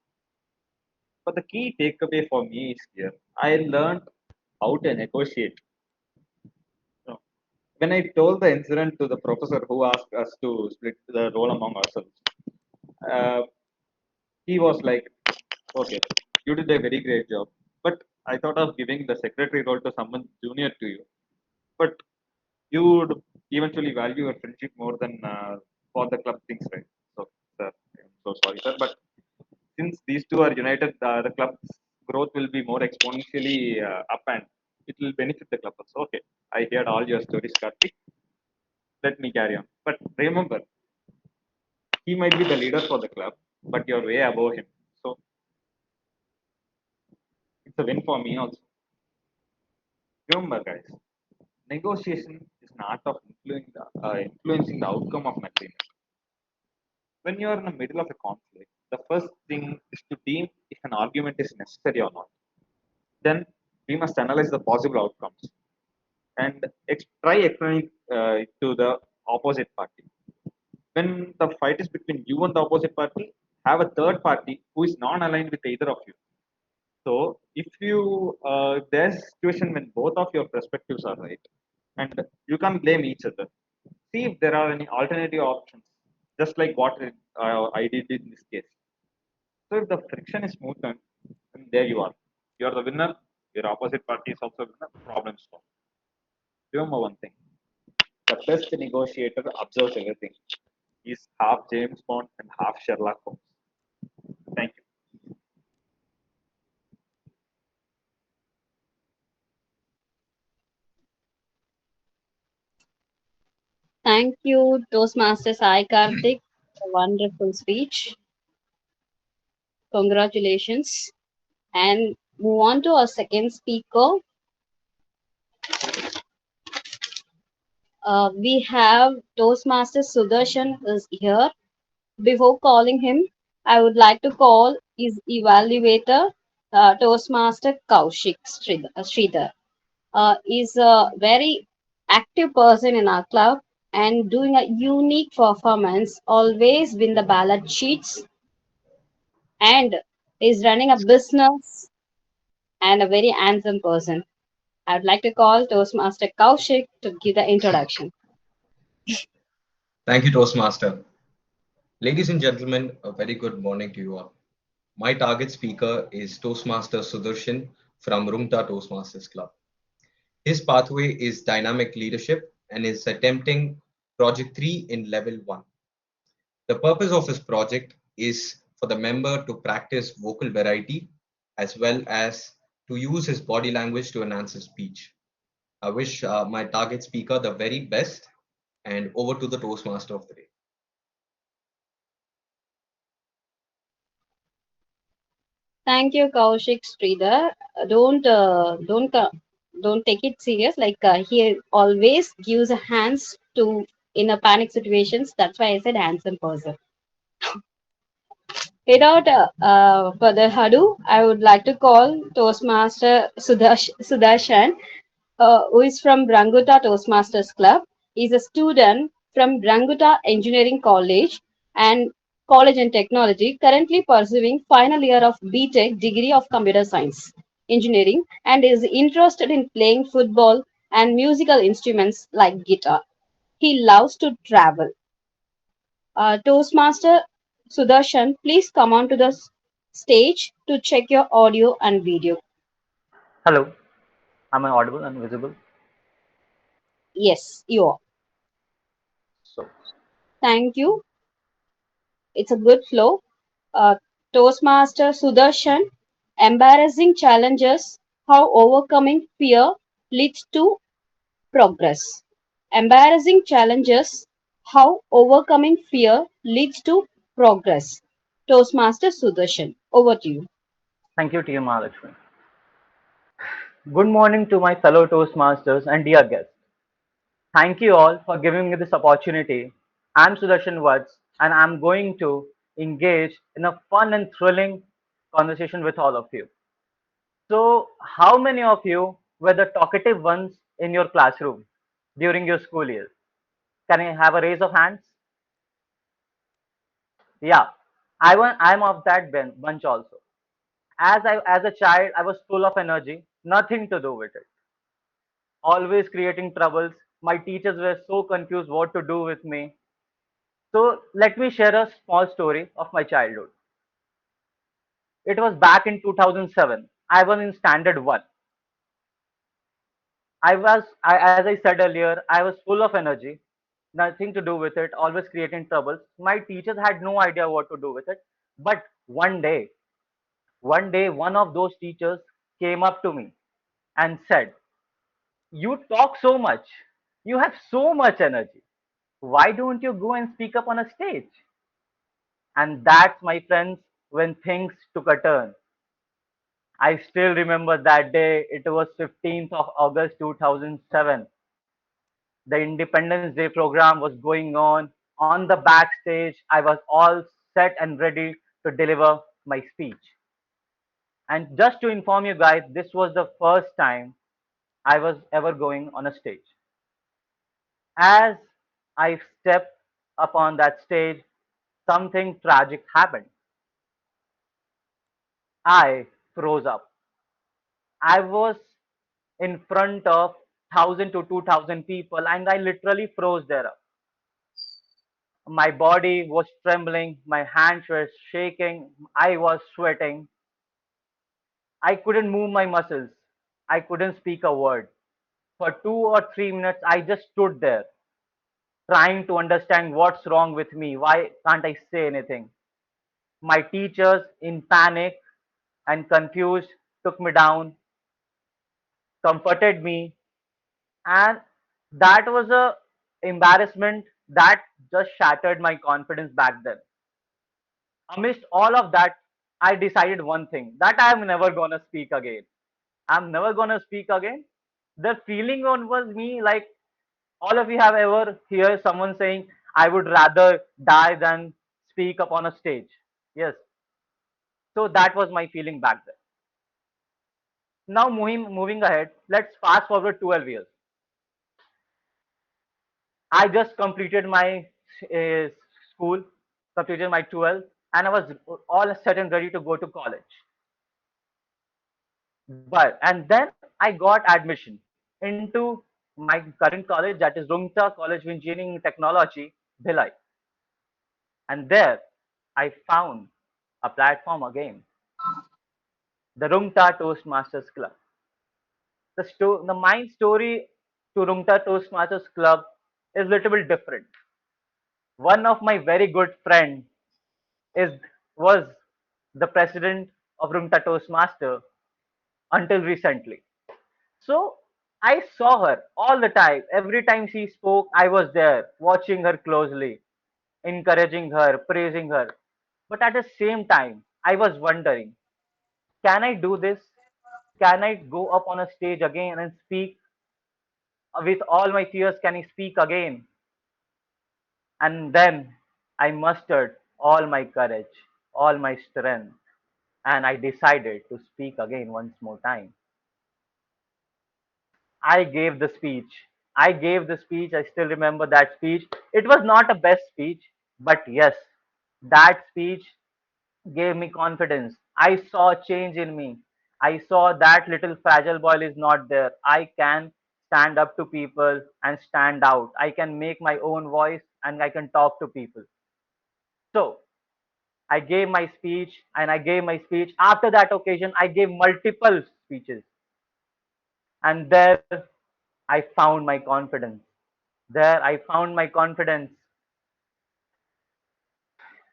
But the key takeaway for me is here: I learned how to negotiate. You know, when I told the incident to the professor who asked us to split the role among ourselves, uh, he was like, "Okay, you did a very great job, but I thought of giving the secretary role to someone junior to you. But you would eventually value your friendship more than for the club things, right?" So, sir, I'm so sorry, sir, but since these two are united, the club's growth will be more exponentially up and it will benefit the club also. Okay, I heard all your stories, Karthik. Let me carry on. But remember, he might be the leader for the club, but you're way above him. So it's a win for me also. Remember, guys, negotiation is an art of influencing the outcome of an agreement. When you are in the middle of a conflict, the first thing is to deem if an argument is necessary or not. Then we must analyze the possible outcomes and try explaining to the opposite party. When the fight is between you and the opposite party, have a third party who is non-aligned with either of you. So if there's a situation when both of your perspectives are right, and you can't blame each other, see if there are any alternative options, just like what I did in this case. So if the friction is smoothened, then there you are. You are the winner. Your opposite party is also winner. Problem solved. Remember one thing: the best negotiator observes everything. He's half James Bond and half Sherlock Holmes. Thank you. Thank you, Toastmaster Sai Karthik. A wonderful speech. Congratulations. And move on to our second speaker. We have Toastmaster Sudarshan is here. Before calling him, I would like to call his evaluator, Toastmaster Kaushik Sridhar. Is a very active person in our club and doing a unique performance, always win the ballot sheets, and is running a business and a very handsome person. I'd like to call Toastmaster Kaushik to give the introduction. Thank you, Toastmaster. Ladies and gentlemen, a very good morning to you all. My target speaker is Toastmaster Sudarshan from Rumta Toastmasters Club. His pathway is dynamic leadership and is attempting Project 3 in Level 1. The purpose of his project is for the member to practice vocal variety as well as to use his body language to enhance his speech. I wish my target speaker the very best, and over to the Toastmaster of the day. Thank you, Kaushik Sridhar. Don't take it serious. He always gives a hands to in a panic situations. That's why I said handsome person. Without further ado, I would like to call Toastmaster Sudarshan, who is from Ranguta Toastmasters Club. He's a student from Ranguta Engineering College and College and Technology, currently pursuing final year of BTech degree of Computer Science Engineering, and is interested in playing football and musical instruments like guitar. He loves to travel. Toastmaster Sudarshan, please come on to the stage to check your audio and video. Hello, am I audible and visible? Yes, you are. So, Thank you. It's a good flow. Uh, Toastmaster Sudarshan, embarrassing challenges, how overcoming fear leads to progress. Embarrassing challenges, how overcoming fear leads to progress. Toastmaster Sudarshan, over to you. thank you, T.M. Mahalakshmi. Good morning to my fellow Toastmasters and dear guests. Thank you all for giving me this opportunity. I'm Sudarshan Vats, and I'm going to engage in a fun and thrilling conversation with all of you. So, how many of you were the talkative ones in your classroom during your school years? Can I have a raise of hands? Yeah, I'm of that bunch also. As a child, I was full of energy, nothing to do with it. Always creating troubles. My teachers were so confused what to do with me. So let me share a small story of my childhood. It was back in 2007. I was in standard 1. As I said earlier, I was full of energy, nothing to do with it, always creating troubles. My teachers had no idea what to do with it. But one day, one of those teachers came up to me and said, "You talk so much. You have so much energy. Why don't you go and speak up on a stage?" And that's, my friends, when things took a turn. I still remember that day. It was 15th of August 2007. The Independence Day program was going on. On the backstage, I was all set and ready to deliver my speech. And just to inform you guys, this was the first time I was ever going on a stage. As I stepped upon that stage, something tragic happened. I froze up. I was in front of 1,000 to 2,000 people and I literally froze there up. My body was trembling, my hands were shaking, I was sweating. I couldn't move my muscles. I couldn't speak a word. For 2 or 3 minutes, I just stood there trying to understand what's wrong with me. Why can't I say anything? My teachers, in panic and confused, took me down, comforted me, and that was a embarrassment that just shattered my confidence back then. Amidst all of that, I decided one thing that I'm never gonna speak again. I'm never gonna speak again. The feeling on was me like all of you have ever hear someone saying, I would rather die than speak up on a stage. Yes. So that was my feeling back then. Now moving ahead, let's fast forward 12 years. I just completed my uh, school, completed my 12th, and I was all set and ready to go to college. And then I got admission into my current college, that is Rungta College of Engineering and Technology, Bhilai. And there I found a platform again, the Rungta Toastmasters Club. The mind story to Rungta Toastmasters Club is little bit different. One of my very good friend is was the president of Rungta Toastmaster until recently. So I saw her all the time. Every time she spoke, I was there watching her closely, encouraging her, praising her. But at the same time, I was wondering, can I do this? Can I go up on a stage again and speak with all my fears? Can I speak again? And then I mustered all my courage, all my strength, and I decided to speak again once more time. I gave the speech. I gave the speech. I still remember that speech. It was not a best speech, but yes, that speech gave me confidence. I saw change in me. I saw that little fragile boy is not there. I can stand up to people and stand out. I can make my own voice and I can talk to people. So I gave my speech and I gave my speech. After that occasion, I gave multiple speeches. And there I found my confidence. There I found my confidence.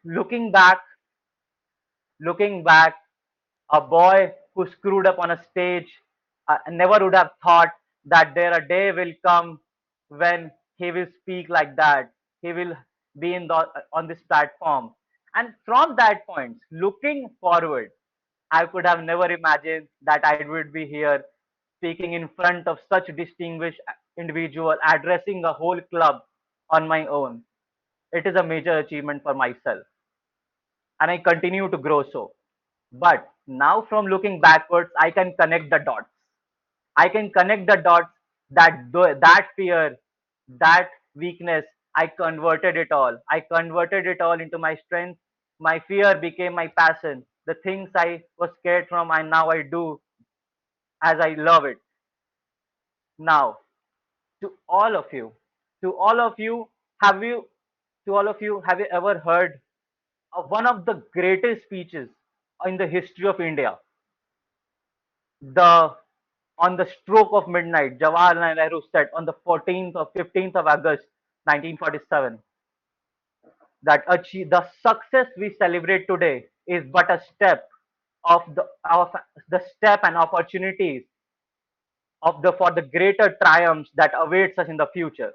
Looking back, looking back, a boy who screwed up on a stage never would have thought that there a day will come when he will speak like that. He will be on this platform. And from that point, looking forward, I could have never imagined that I would be here speaking in front of such distinguished individual, addressing a whole club on my own. It is a major achievement for myself, and I continue to grow so. But now, from looking backwards, I can connect the dots. I can connect the dots that fear, that weakness, I converted it all. I converted it all into my strength. My fear became my passion. The things I was scared from, and now I do as I love it. Now, to all of you, to all of you, have you, to all of you, have you ever heard of one of the greatest speeches in the history of India? The On the stroke of midnight, Jawaharlal Nehru said on the 14th or 15th of August 1947 that the success we celebrate today is but a step of the step and opportunities of the for the greater triumphs that awaits us in the future.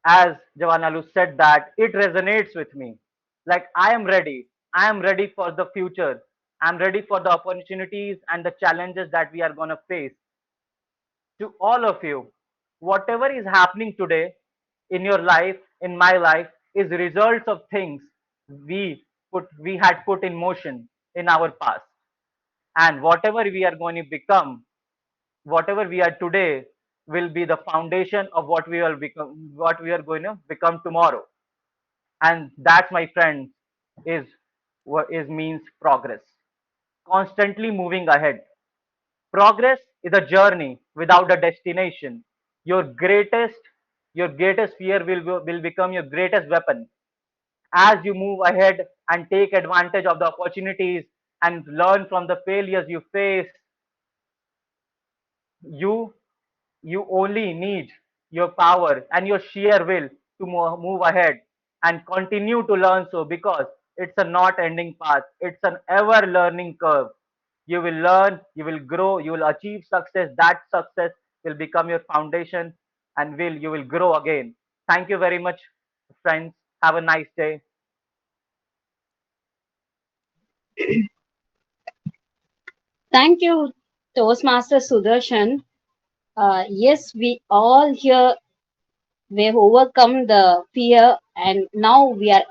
As Jawaharlal said that, it resonates with me. Like I am ready. I am ready for the future. I'm ready for the opportunities and the challenges that we are going to face. To all of you, whatever is happening today in your life, in my life, is results of things we we had put in motion in our past. And whatever we are going to become, whatever we are today, will be the foundation of what we will become, what we are going to become tomorrow. And that, my friends, is what is means progress. Constantly moving ahead. Progress is a journey without a destination. Your greatest, your greatest fear will become your greatest weapon as you move ahead and take advantage of the opportunities and learn from the failures you face. You you only need your power and your sheer will to move ahead and continue to learn, so because it's a not ending path, it's an ever learning curve. You will learn, you will grow, you will achieve success. That success will become your foundation and will you will grow again. Thank you very much, friends. Have a nice day. Thank you, Toastmaster Sudarshan. Yes, we all here we have overcome the fear, and now we are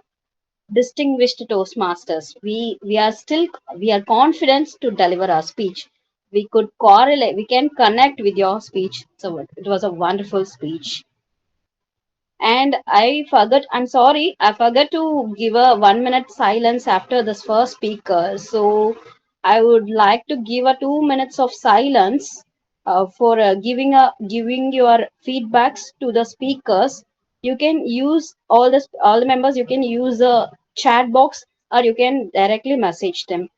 distinguished Toastmasters. We are still we are confident to deliver our speech. We could correlate, we can connect with your speech. So it was a wonderful speech. And I'm sorry, I forgot to give a 1 minute silence after this first speaker. So I would like to give a 2 minutes of silence for giving your feedbacks to the speakers. You can use all the members. You can use the chat box or you can directly message them.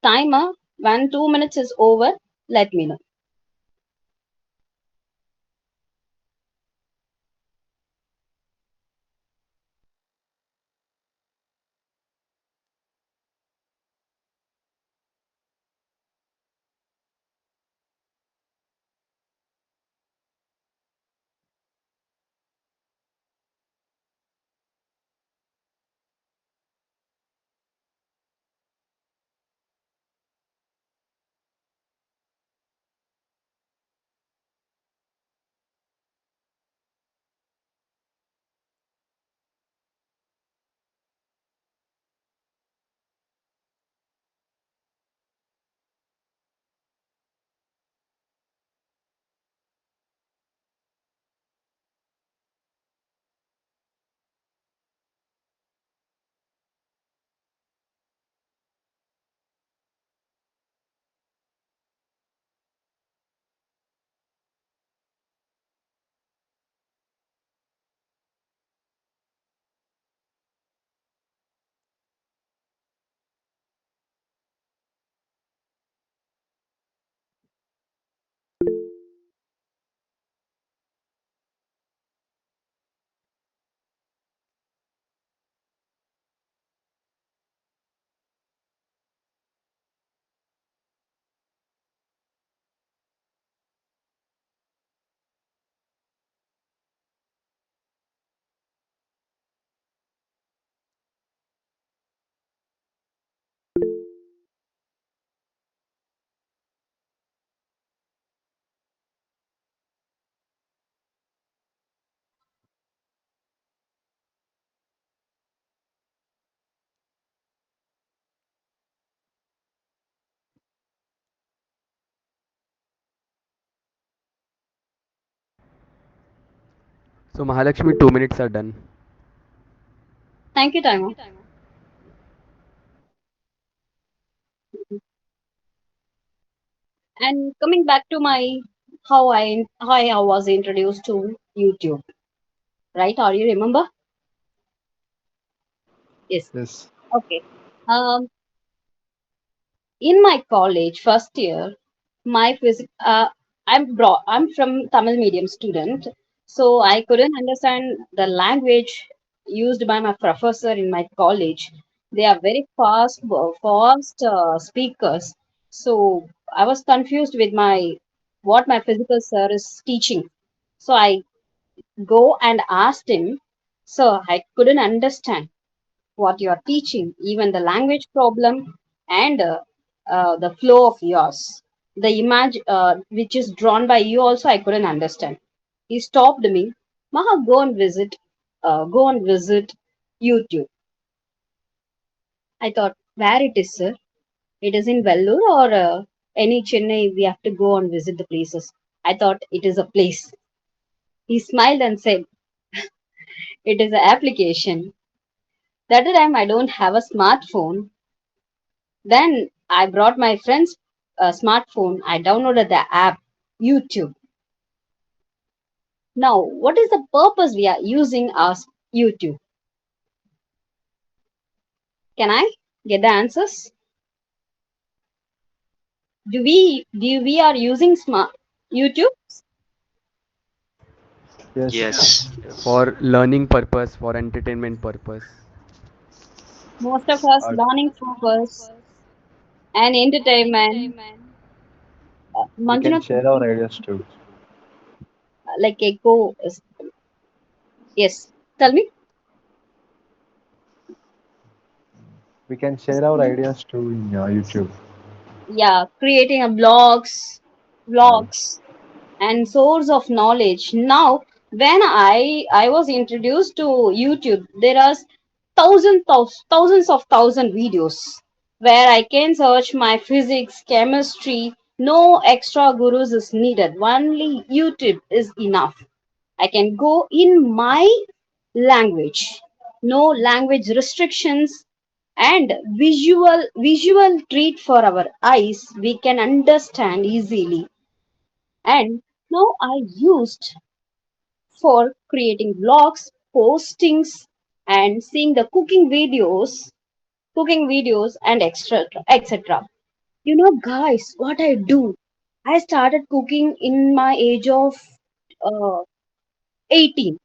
Timer, when 2 minutes is over, let me know. So Mahalakshmi, 2 minutes are done. Thank you, Timer. And coming back to my how I was introduced to YouTube, right? Or you remember? Yes. Yes. Okay. Um, in my college first year, my physics. I'm from Tamil medium student, so I couldn't understand the language used by my professor in my college. They are very fast speakers. So I was confused with my what my physical sir is teaching. So I go and asked him, "Sir, I couldn't understand what you are teaching, even the language problem and the flow of yours. The image which is drawn by you also I couldn't understand." He stopped me. Maha, go and visit. Go and visit. YouTube. I thought, where it is, sir? It is in Vellore or any Chennai? We have to go and visit the places. I thought it is a place. He smiled and said, it is an application. That time I don't have a smartphone. Then I brought my friend's smartphone. I downloaded the app, YouTube. Now, what is the purpose we are using our YouTube? Can I get the answers? Do we are using smart YouTube? Yes. Yes. For learning purpose, for entertainment purpose. Most of us Uh, learning purpose and entertainment. we can Manjunath, share our ideas too. like echo. Yes, tell me. We can share our ideas too in YouTube. Yeah, creating a Yeah. vlogs, and source of knowledge. Now, when I was introduced to YouTube, there are thousands of thousand videos where I can search my physics, chemistry. No extra gurus is needed. Only YouTube is enough. I can go in my language. No language restrictions and visual treat for our eyes. We can understand easily. And now I used for creating vlogs, postings, and seeing the cooking videos, and extra, etc. You know, guys, what I do? I started cooking in my age of uh, 18.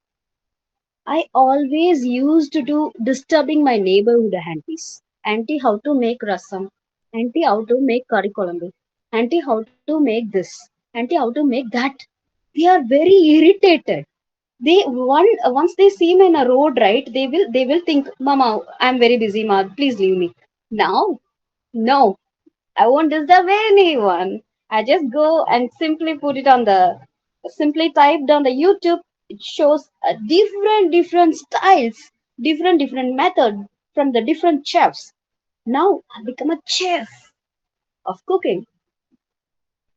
I always used to do disturbing my neighborhood aunties. Auntie, how to make rasam? Auntie, how to make curry kolambu? Auntie, how to make this? Auntie, how to make that? They are very irritated. Once they see me in a road, right, they will think, Mama, I'm very busy, ma, please leave me. Now, no, I won't disturb anyone. I just go and simply typed on the YouTube. It shows different styles, different method from the different chefs. Now I become a chef of cooking.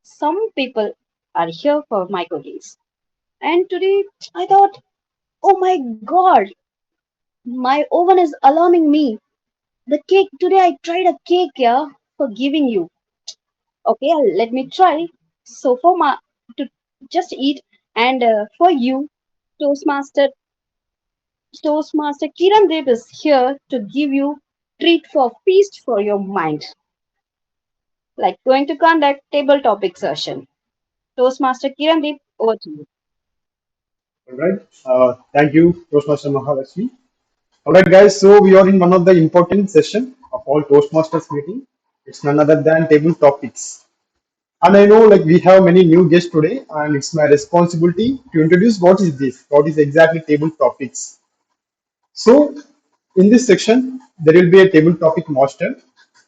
Some people are here for my cookings. And today I thought, oh my god, my oven is alarming me. The cake today I tried a cake, yeah, for giving you. Okay, let me try. So for my to just eat, and for you, Toastmaster Toastmaster Kiran Dev is here to give you treat for feast for your mind. Like going to conduct table topic session. Toastmaster Kiran Dev, over to you. All right. Thank you, Toastmaster Mahalakshmi. All right, guys. So we are in one of the important session of all Toastmasters meeting. It's none other than table topics. And I know like we have many new guests today, and it's my responsibility to introduce what is this, what is exactly table topics. So in this section, there will be a table topic master.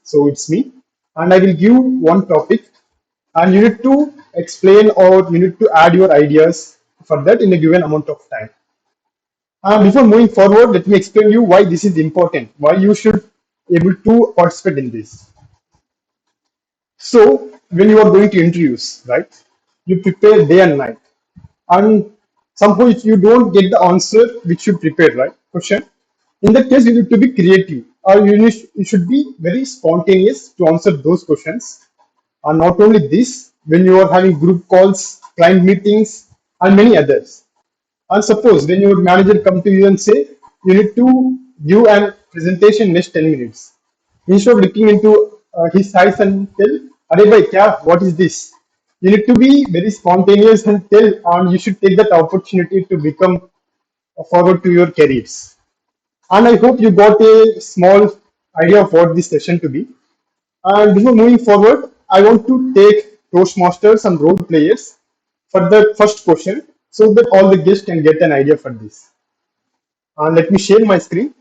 So it's me, and I will give one topic, and you need to explain or you need to add your ideas for that in a given amount of time. Before moving forward, let me explain you why this is important, why you should able to participate in this. So when you are going to interviews, right, you prepare day and night, and somehow if you don't get the answer which you prepared, right, question, in that case you need to be creative, or you should be very spontaneous to answer those questions. And not only this, when you are having group calls, client meetings, and many others. And suppose when your manager come to you and say you need to give a presentation next 10 minutes. Instead of looking into his eyes and tell, Are bhai, kya? What is this? You need to be very spontaneous and tell, and you should take that opportunity to become forward to your careers. And I hope you got a small idea of what this session to be. And before moving forward, I want to take Toastmasters and role players for the first question so that all the guests can get an idea for this. And let me share my screen.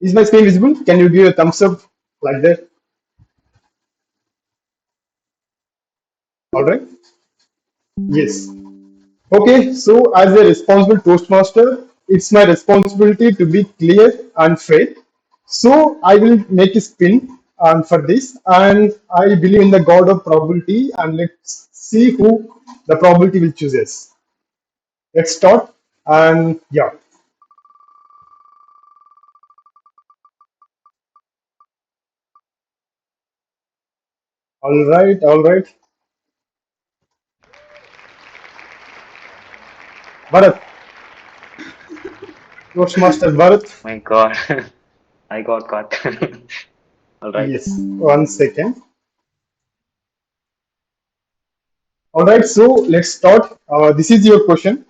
Is my screen visible? Can you give a thumbs up like that? All right. Yes. Okay, so as a responsible Toastmaster, it's my responsibility to be clear and fair. So I will make a spin for this, and I believe in the God of probability, and let's see who the probability will chooses. Let's start, and yeah, all right. Bharat, Toastmaster Bharat. My God, I got caught. All right. Yes, 1 second. All right, so let's start. This is your question.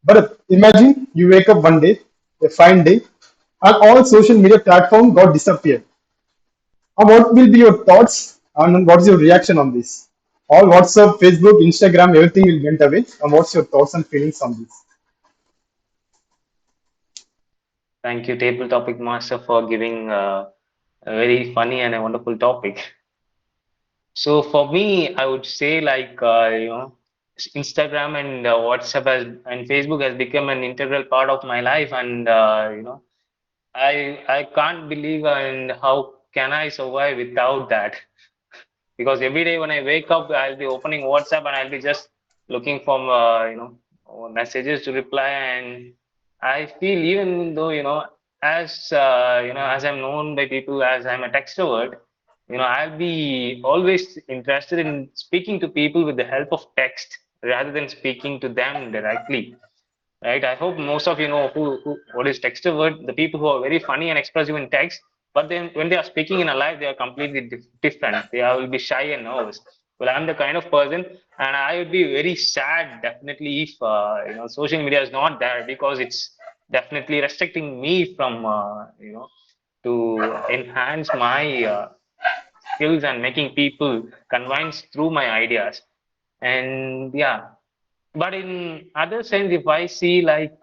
But imagine you wake up one day, a fine day, and all social media platform got disappeared. And what will be your thoughts and what is your reaction on this? All WhatsApp, Facebook, Instagram, everything will went away. And what's your thoughts and feelings on this? Thank you, Table Topic Master, for giving a very funny and a wonderful topic. So for me, I would say like Instagram and WhatsApp and Facebook has become an integral part of my life, and I can't believe and how can I survive without that? Because every day when I wake up, I'll be opening WhatsApp and I'll be just looking for messages to reply, and I feel even though as I'm known by people as I'm a extrovert, I'll be always interested in speaking to people with the help of text rather than speaking to them directly. Right? I hope most of you know who what is extrovert, the people who are very funny and expressive in text, but then when they are speaking in a live, they are completely different. They will be shy and nervous. Well, I'm the kind of person, and I would be very sad definitely if social media is not there, because it's definitely restricting me from to enhance my skills and making people convinced through my ideas. And yeah, but in other sense, if I see like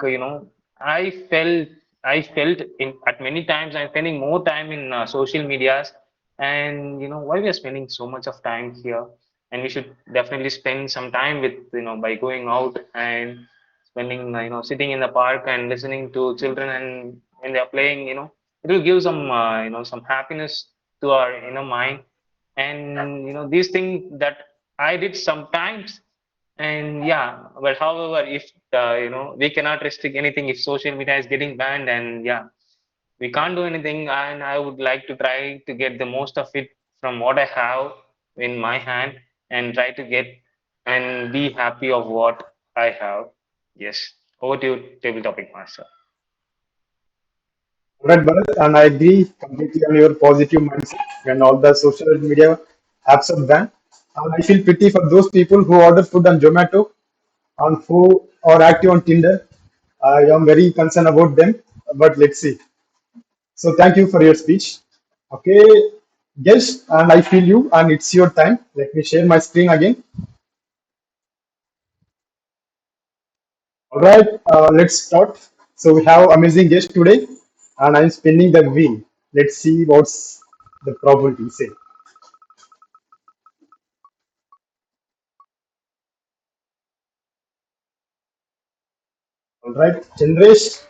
I felt I felt in at many times I'm spending more time in social medias, and why we are spending so much of time here, and we should definitely spend some time with by going out and spending sitting in the park and listening to children, and when they are playing, it will give some some happiness to our inner mind. And these things that I did sometimes. And yeah, but however, if we cannot restrict anything if social media is getting banned, and yeah, we can't do anything. And I would like to try to get the most of it from what I have in my hand, and try to get and be happy of what I have. Yes, over to you, table topic master. Right, Bharat, and I agree completely on your positive mindset when all the social media apps are banned. And I feel pity for those people who order food on Zomato and who are active on Tinder. I am very concerned about them, but let's see. So thank you for your speech. Okay, yes, and I feel you, and it's your time. Let me share my screen again. All right, let's start. So we have amazing guest today, and I'm spinning the wheel. Let's see what's the probability say. All right, Chandresh,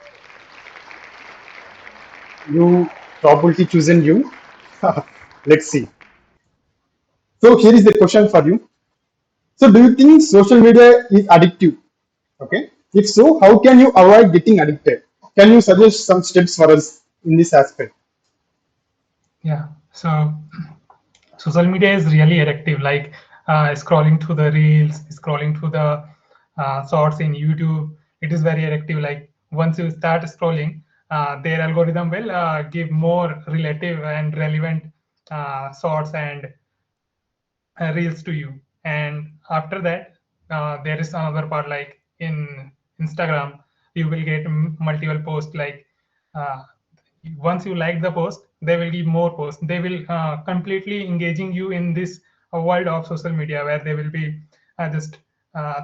you probability chosen you. Let's see. So here is the question for you. So do you think social media is addictive? Okay. If so, how can you avoid getting addicted? Can you suggest some steps for us in this aspect? Yeah. So social media is really addictive. Like scrolling through the reels, scrolling through the shorts in YouTube. It is very addictive. Like once you start scrolling, their algorithm will give more relative and relevant shorts and reels to you. And after that, there is another part, like in Instagram you will get multiple posts. Like uh, once you like the post, they will give more posts. They will completely engaging you in this world of social media, where they will be just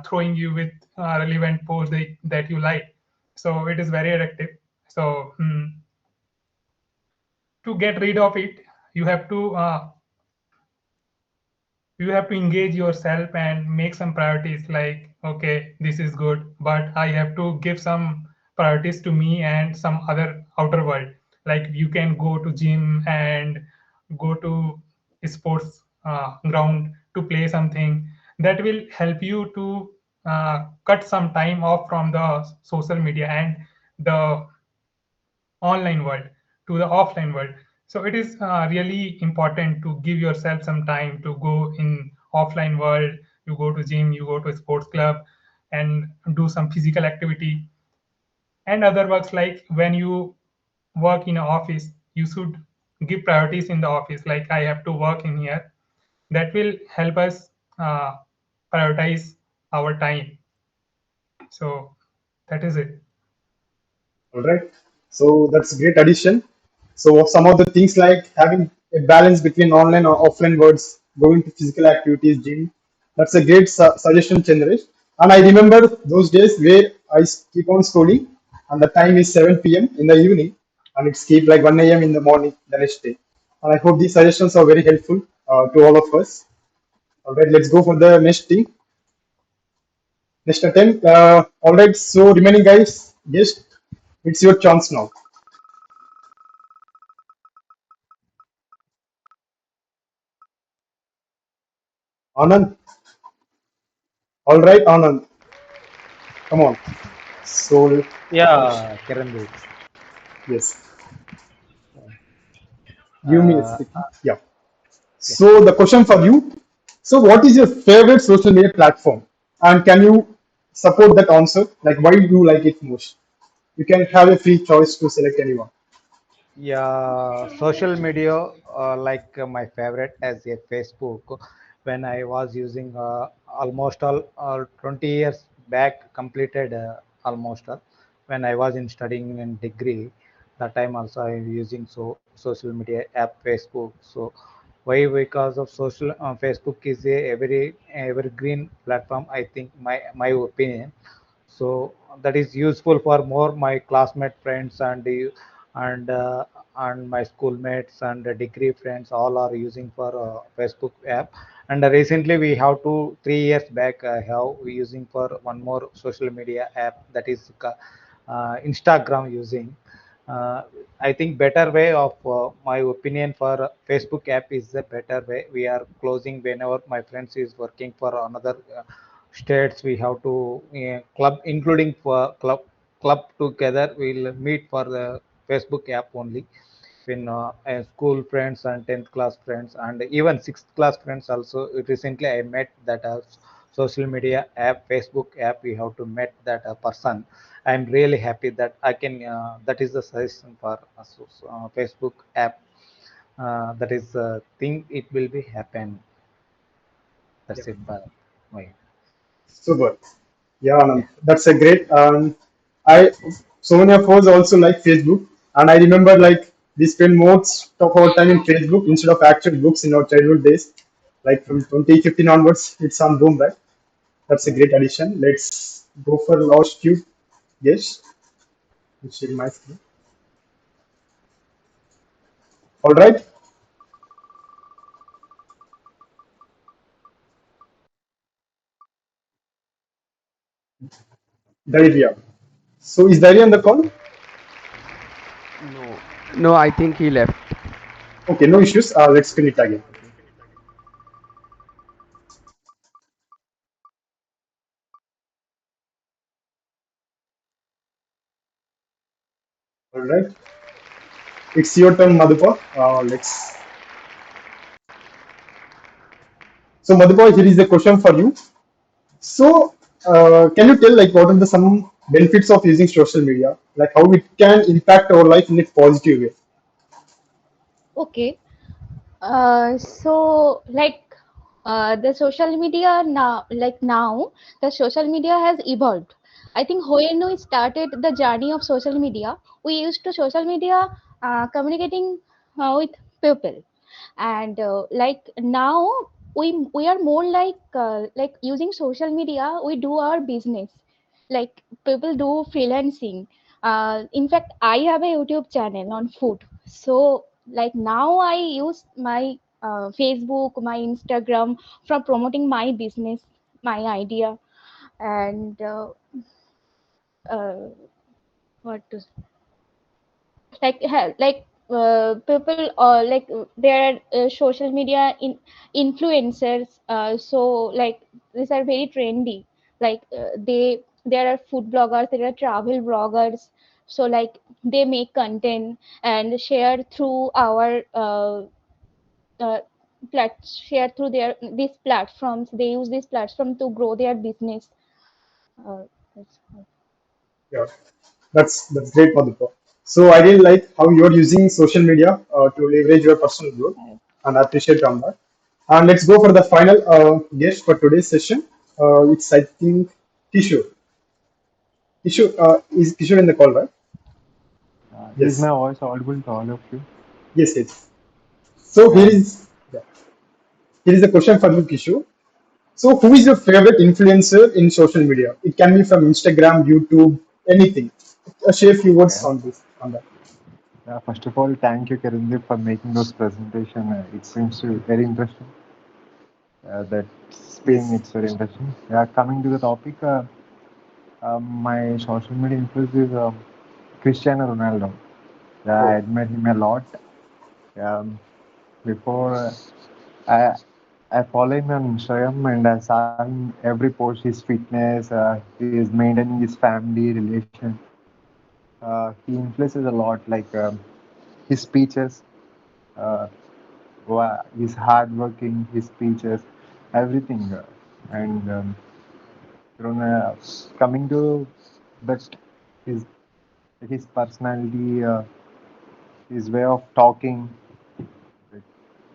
throwing you with relevant posts that you like. So it is very addictive. So to get rid of it, you have to you have to engage yourself and make some priorities like, okay, this is good, but I have to give some priorities to me and some other outer world. Like you can go to gym and go to sports ground to play something that will help you to cut some time off from the social media and the online world to the offline world. So it is really important to give yourself some time to go in offline world. You go to gym, you go to a sports club and do some physical activity and other works. Like when you work in an office, you should give priorities in the office, like I have to work in here. That will help us uh, prioritize our time. So that is it. All right. So that's a great addition. So some of the things like having a balance between online or offline words, going to physical activities, gym. That's a great suggestion, Chandresh. And I remember those days where keep on scrolling, and the time is 7 p.m. in the evening, and it's keep like 1 a.m. in the morning the next day. And I hope these suggestions are very helpful to all of us. All right, let's go for the next thing. Next attempt. All right. So remaining guys, yes, it's your chance now. Anand. All right, Anand. Come on. So, Yeah, Kirandeep. yes, give me a Uh, second. Yeah. yeah. So, the question for you. So, what is your favorite social media platform? And can you support that answer? Like, why do you like it most? You can have a free choice to select anyone. Yeah, social media, like my favorite as a Facebook. When I was using almost all 20 years back, completed almost all. When I was in studying in degree, that time also I am using social media app Facebook. So why? Because of social Facebook is a evergreen platform. I think my opinion. So that is useful for more my classmate friends and uh, and my schoolmates and degree friends all are using for Facebook app. And recently we have 2 3 years back I have using for one more social media app, that is Instagram using. uh, I think better way of my opinion for Facebook app is the better way. We are closing whenever my friends is working for another states. We have to club, including for club together. We'll meet for the Facebook app only. In school friends and 10th class friends and even 6th class friends also. Recently I met that social media app, Facebook app. We have to met that person. I'm really happy that I can. That is the suggestion for Facebook app. That is thing. It will be happen. Yeah. That's it. My Super. Yeah, yeah. Anand. That's a great. I so many of us also like Facebook, and I remember like we spend most of our time in Facebook instead of actual books in our childhood days. Like from 2015 onwards, it's on boom, right? That's a Yeah. great addition. Let's go for last few. Yes, let's share my screen. All right, Daria. So is Daria on the call? No, no, I think he left. Okay, no issues. Let's spin it again. All right, it's your turn, Madhupa. Let's. So Madhupa, here is the question for you. So, can you tell like what are the some benefits of using social media? Like how it can impact our life in a positive way? Okay. So like the social media now, the social media has evolved. I think when we started the journey of social media, we used to social media communicating with people, and like now we are more like using social media. We do our business, like people do freelancing. In fact, I have a YouTube channel on food. So like now I use my Facebook, my Instagram, for promoting my business, my idea, and uh, what to people there are social media influencers, so like these are very trendy, there are food bloggers, there are travel bloggers, so like they make content and share through our uh, share through their these platforms, they use this platform to grow their business. uh, that's Yeah, that's great, Madhupa. So I really like how you're using social media to leverage your personal growth, and I appreciate on that. And let's go for the final guest for today's session. It's I think Kishore. Is Kishore in the call, right? Is my Yes, voice audible to all of you? yes. So Yeah, here is a question for you, Kishore. So who is your favorite influencer in social media? It can be from Instagram, YouTube, anything. Share a few words okay. on this on that. First of all, thank you, Karindeep, for making those presentation. It seems to be very interesting. That spin, Yes. it's very interesting. Yeah, coming to the topic, my social media influence is Cristiano Ronaldo. Yeah, I Oh, admire him a lot. Um, before I I follow him on Instagram and I saw him every post, his fitness, he is maintaining his family relation. He influences a lot, like his speeches, uh, his hardworking, his speeches, everything. And from, coming to that, his his personality, his way of talking,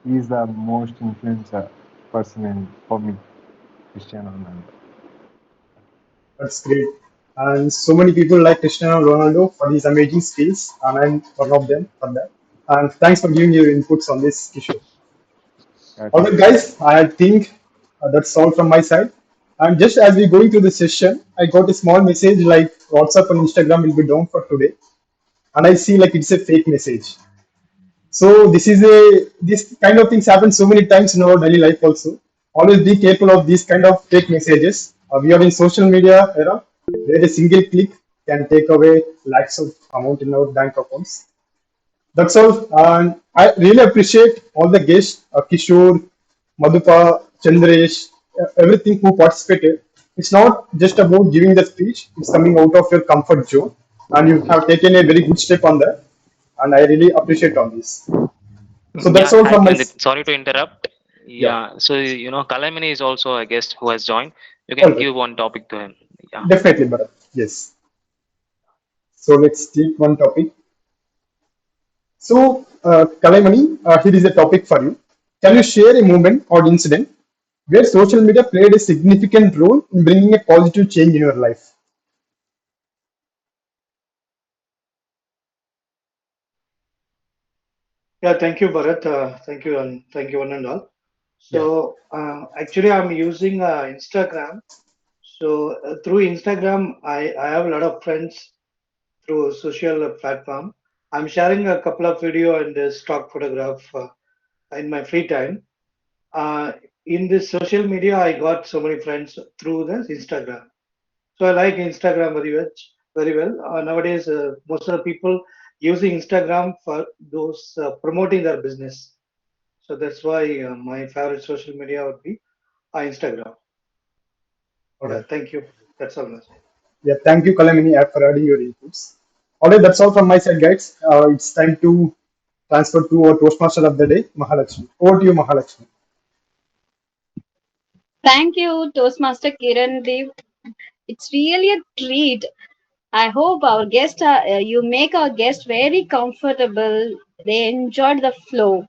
he is the most influencer person for me, Cristiano Ronaldo. that's great. And so many people like Cristiano Ronaldo for his amazing skills, and I'm one of them for that. And thanks for giving your inputs on this issue. All Thank right, you, Karindeep. guys, I think that's all from my side. And just as we're going through the session, I got a small message like WhatsApp and Instagram will be down for today. And I see like it's a fake message. So this kind of things happen so many times in our daily life also. Always be careful of these kind of fake messages. We are in social media era where a single click can take away lakhs of amount in our bank accounts. That's all. And I really appreciate all the guests, Kishore, Madhupa, Chandresh, everything who participated. It's not just about giving the speech, it's coming out of your comfort zone. And you have taken a very good step on that. And I really appreciate on this. So Yeah, that's all hi from my Kirindip. Sorry to interrupt. yeah. Yeah, so Kalamini is also a guest who has joined. You All can right. give one topic to him. Yeah. Definitely, Bharat. Yes. So let's take one topic. So, Kalaimani, here is a topic for you. Can you share a moment or incident where social media played a significant role in bringing a positive change in your life? Yeah, thank you, Bharat. Thank you, and thank you, one and all. Yeah. So, actually, I'm using Instagram. So, through Instagram, I have a lot of friends through social platform. I'm sharing a couple of video and stock photograph in my free time. Uh, in this social media, I got so many friends through this Instagram. So I like Instagram very well. Nowadays, most of the people using Instagram for those promoting their business. So that's why my favorite social media would be Instagram. All Yeah, right. thank you. That's all. Yeah. Thank you, Kalamini, for adding your inputs. All right. That's all from my side, guys. It's time to transfer to our Toastmaster of the day, Mahalakshmi. Over to you, Mahalakshmi. Thank you, Toastmaster Kiran Dev. It's really a treat. I hope our guest, you make our guest very comfortable. They enjoyed the flow.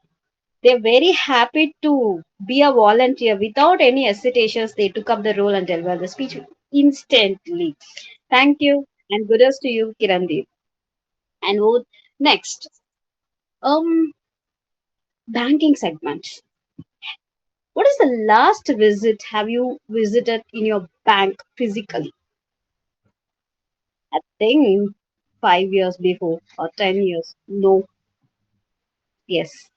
They're very happy to be a volunteer without any hesitations. They took up the role and delivered the speech instantly. Thank you and kudos to you, Kirandeep. And next, um, banking segment. What is the last visit have you visited in your bank physically? I think 5 years before or 10 years. No, yes.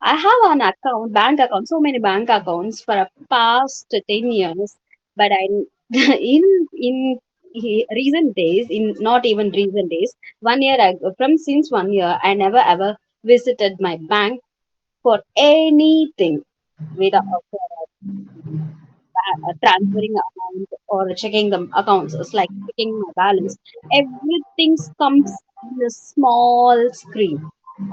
I have an account, bank account, so many bank accounts for a past 10 years. But I, in recent days, in not even recent days, 1 year ago, from since 1 year, I never ever visited my bank for anything without transferring amount or checking the accounts. It's like checking my balance. Everything comes in a small screen.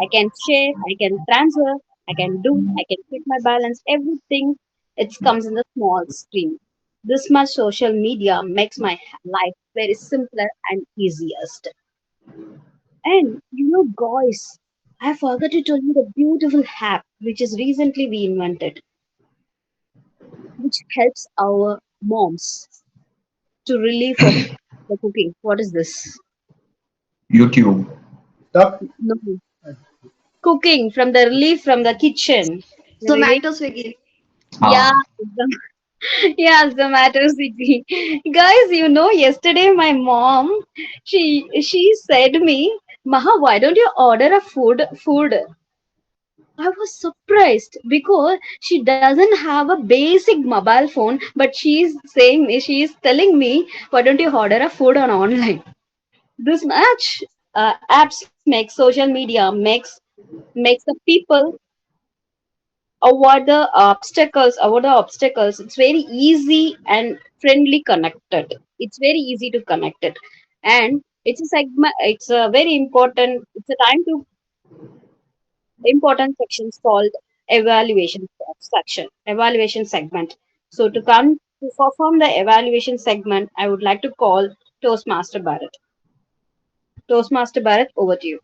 I can share, I can transfer, I can do, I can check my balance. Everything it comes in the small screen. This much social media makes my life very simpler and easiest. And guys, I forgot to tell you the beautiful app which is recently we invented, which helps our moms to relieve of the cooking. What is this? YouTube. Stop. No. Cooking from the relief from the kitchen. Relief. Zomato, Swiggy. Yeah, Ah, yeah, Zomato City. Guys, yesterday my mom, she said me, Maha, why don't you order a food? I was surprised because she doesn't have a basic mobile phone, but she's telling me, why don't you order a food on online? This much apps make social media makes the people avoid the obstacles. It's very easy and friendly connected. It's very easy to connect it, and it's a segment. It's a very important. It's a time to important sections called evaluation evaluation segment. So to perform the evaluation segment, I would like to call Toastmaster Bharat. Toastmaster Bharat, over to you.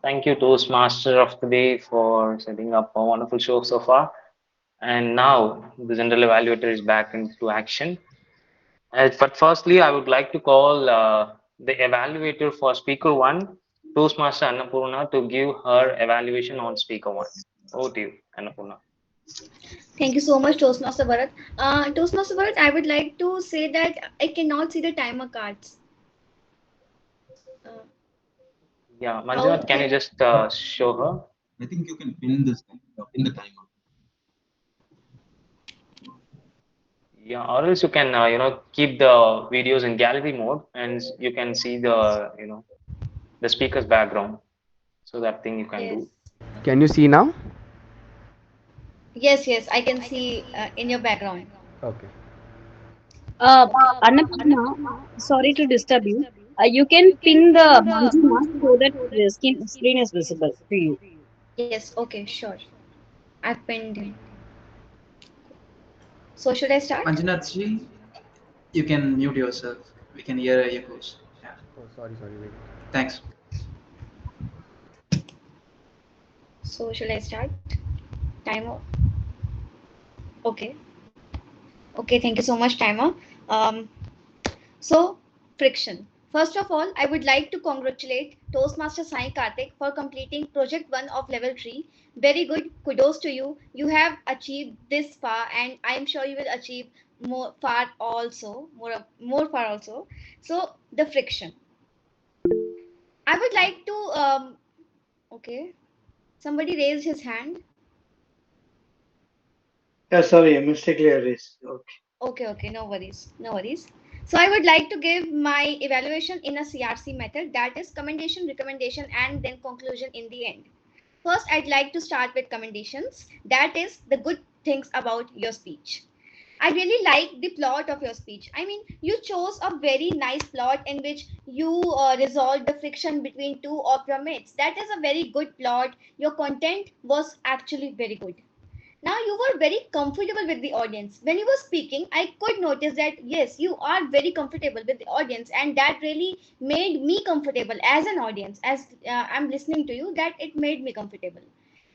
Thank you, Toastmaster of the Day, for setting up a wonderful show so far. And now the general evaluator is back into action. But firstly, I would like to call the evaluator for speaker one, Toastmaster Annapurna, to give her evaluation on speaker one. Over to you, Annapurna. Thank you so much, Toastmaster Bharat. Toastmaster Bharat, I would like to say that I cannot see the timer cards. Uh, Yeah, how Manjunath, can you can just show her? I think you can pin this pin the timer. Yeah, or else you can, keep the videos in gallery mode and you can see the, the speaker's background. So that thing you can yes, do. Can you see now? yes, I can see in your background. Okay. Annapurna, sorry to disturb you. You can pin the Manjuna so that the screen is visible to you. Yes, okay, sure. I've pinned him. So should I start? Manjunath ji, you can mute yourself. We can hear echoes. Yeah. Oh, sorry, wait. Thanks. So should I start? Timer. Okay. Okay, thank you so much, timer. Um, So, friction. First of all, I would like to congratulate Toastmaster Sai Karthik for completing Project 1 of Level 3. Very good. Kudos to you. You have achieved this far, and I am sure you will achieve more far also. So, the friction. I would like to, okay, somebody raised his hand. Yeah, sorry, I mistakenly erased. Okay. Okay, no worries, no worries. So I would like to give my evaluation in a CRC method, that is commendation, recommendation, and then conclusion in the end. First, I'd like to start with commendations, that is the good things about your speech. I really like the plot of your speech. I mean, you chose a very nice plot in which you resolved the friction between two of your mates. That is a very good plot. Your content was actually very good. Now you were very comfortable with the audience when you were speaking. I could notice that yes, you are very comfortable with the audience, and that really made me comfortable as an audience. As I'm listening to you, that it made me comfortable.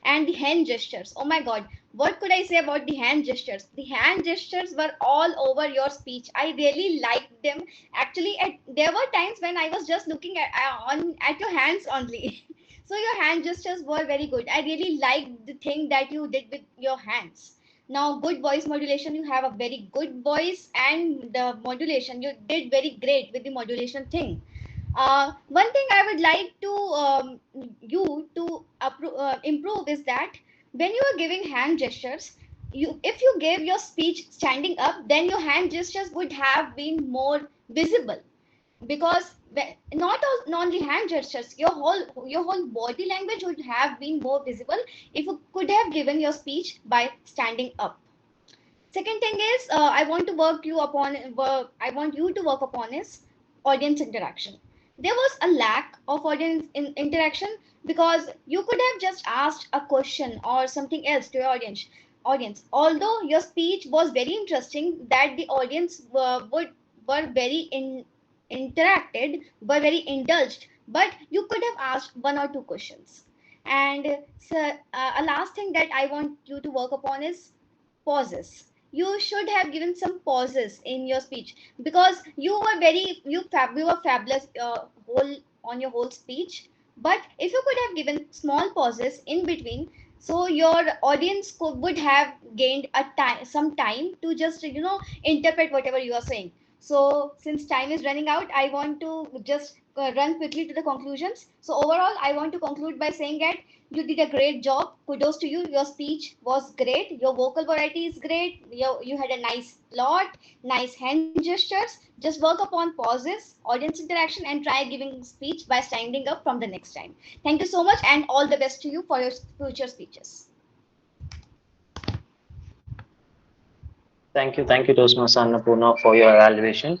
And the hand gestures, oh my god, what could I say about the hand gestures? The hand gestures were all over your speech. I really liked them. Actually, there were times when I was just looking at your hands only. So your hand gestures were very good. I really liked the thing that you did with your hands. Now, good voice modulation, you have a very good voice, and the modulation, you did very great with the modulation thing. One thing I would like to you to improve is that when you are giving hand gestures, if you gave your speech standing up, then your hand gestures would have been more visible, because not only hand gestures, your whole body language would have been more visible if you could have given your speech by standing up. Second thing is, I want you to work upon is audience interaction. There was a lack of interaction, because you could have just asked a question or something else to your audience. Although your speech was very interesting, that the audience were very interacted, were very indulged, but you could have asked one or two questions. And so, a last thing that I want you to work upon is pauses. You should have given some pauses in your speech, because you were fabulous whole on your whole speech. But if you could have given small pauses in between, so your audience would have gained some time to just interpret whatever you are saying. So since time is running out, I want to just run quickly to the conclusions. So overall, I want to conclude by saying that you did a great job. Kudos to you. Your speech was great. Your vocal variety is great. You had a nice plot, nice hand gestures. Just work upon pauses, audience interaction, and try giving speech by standing up from the next time. Thank you so much, and all the best to you for your future speeches. Thank you, Toastmaster Annapurna, for your evaluation.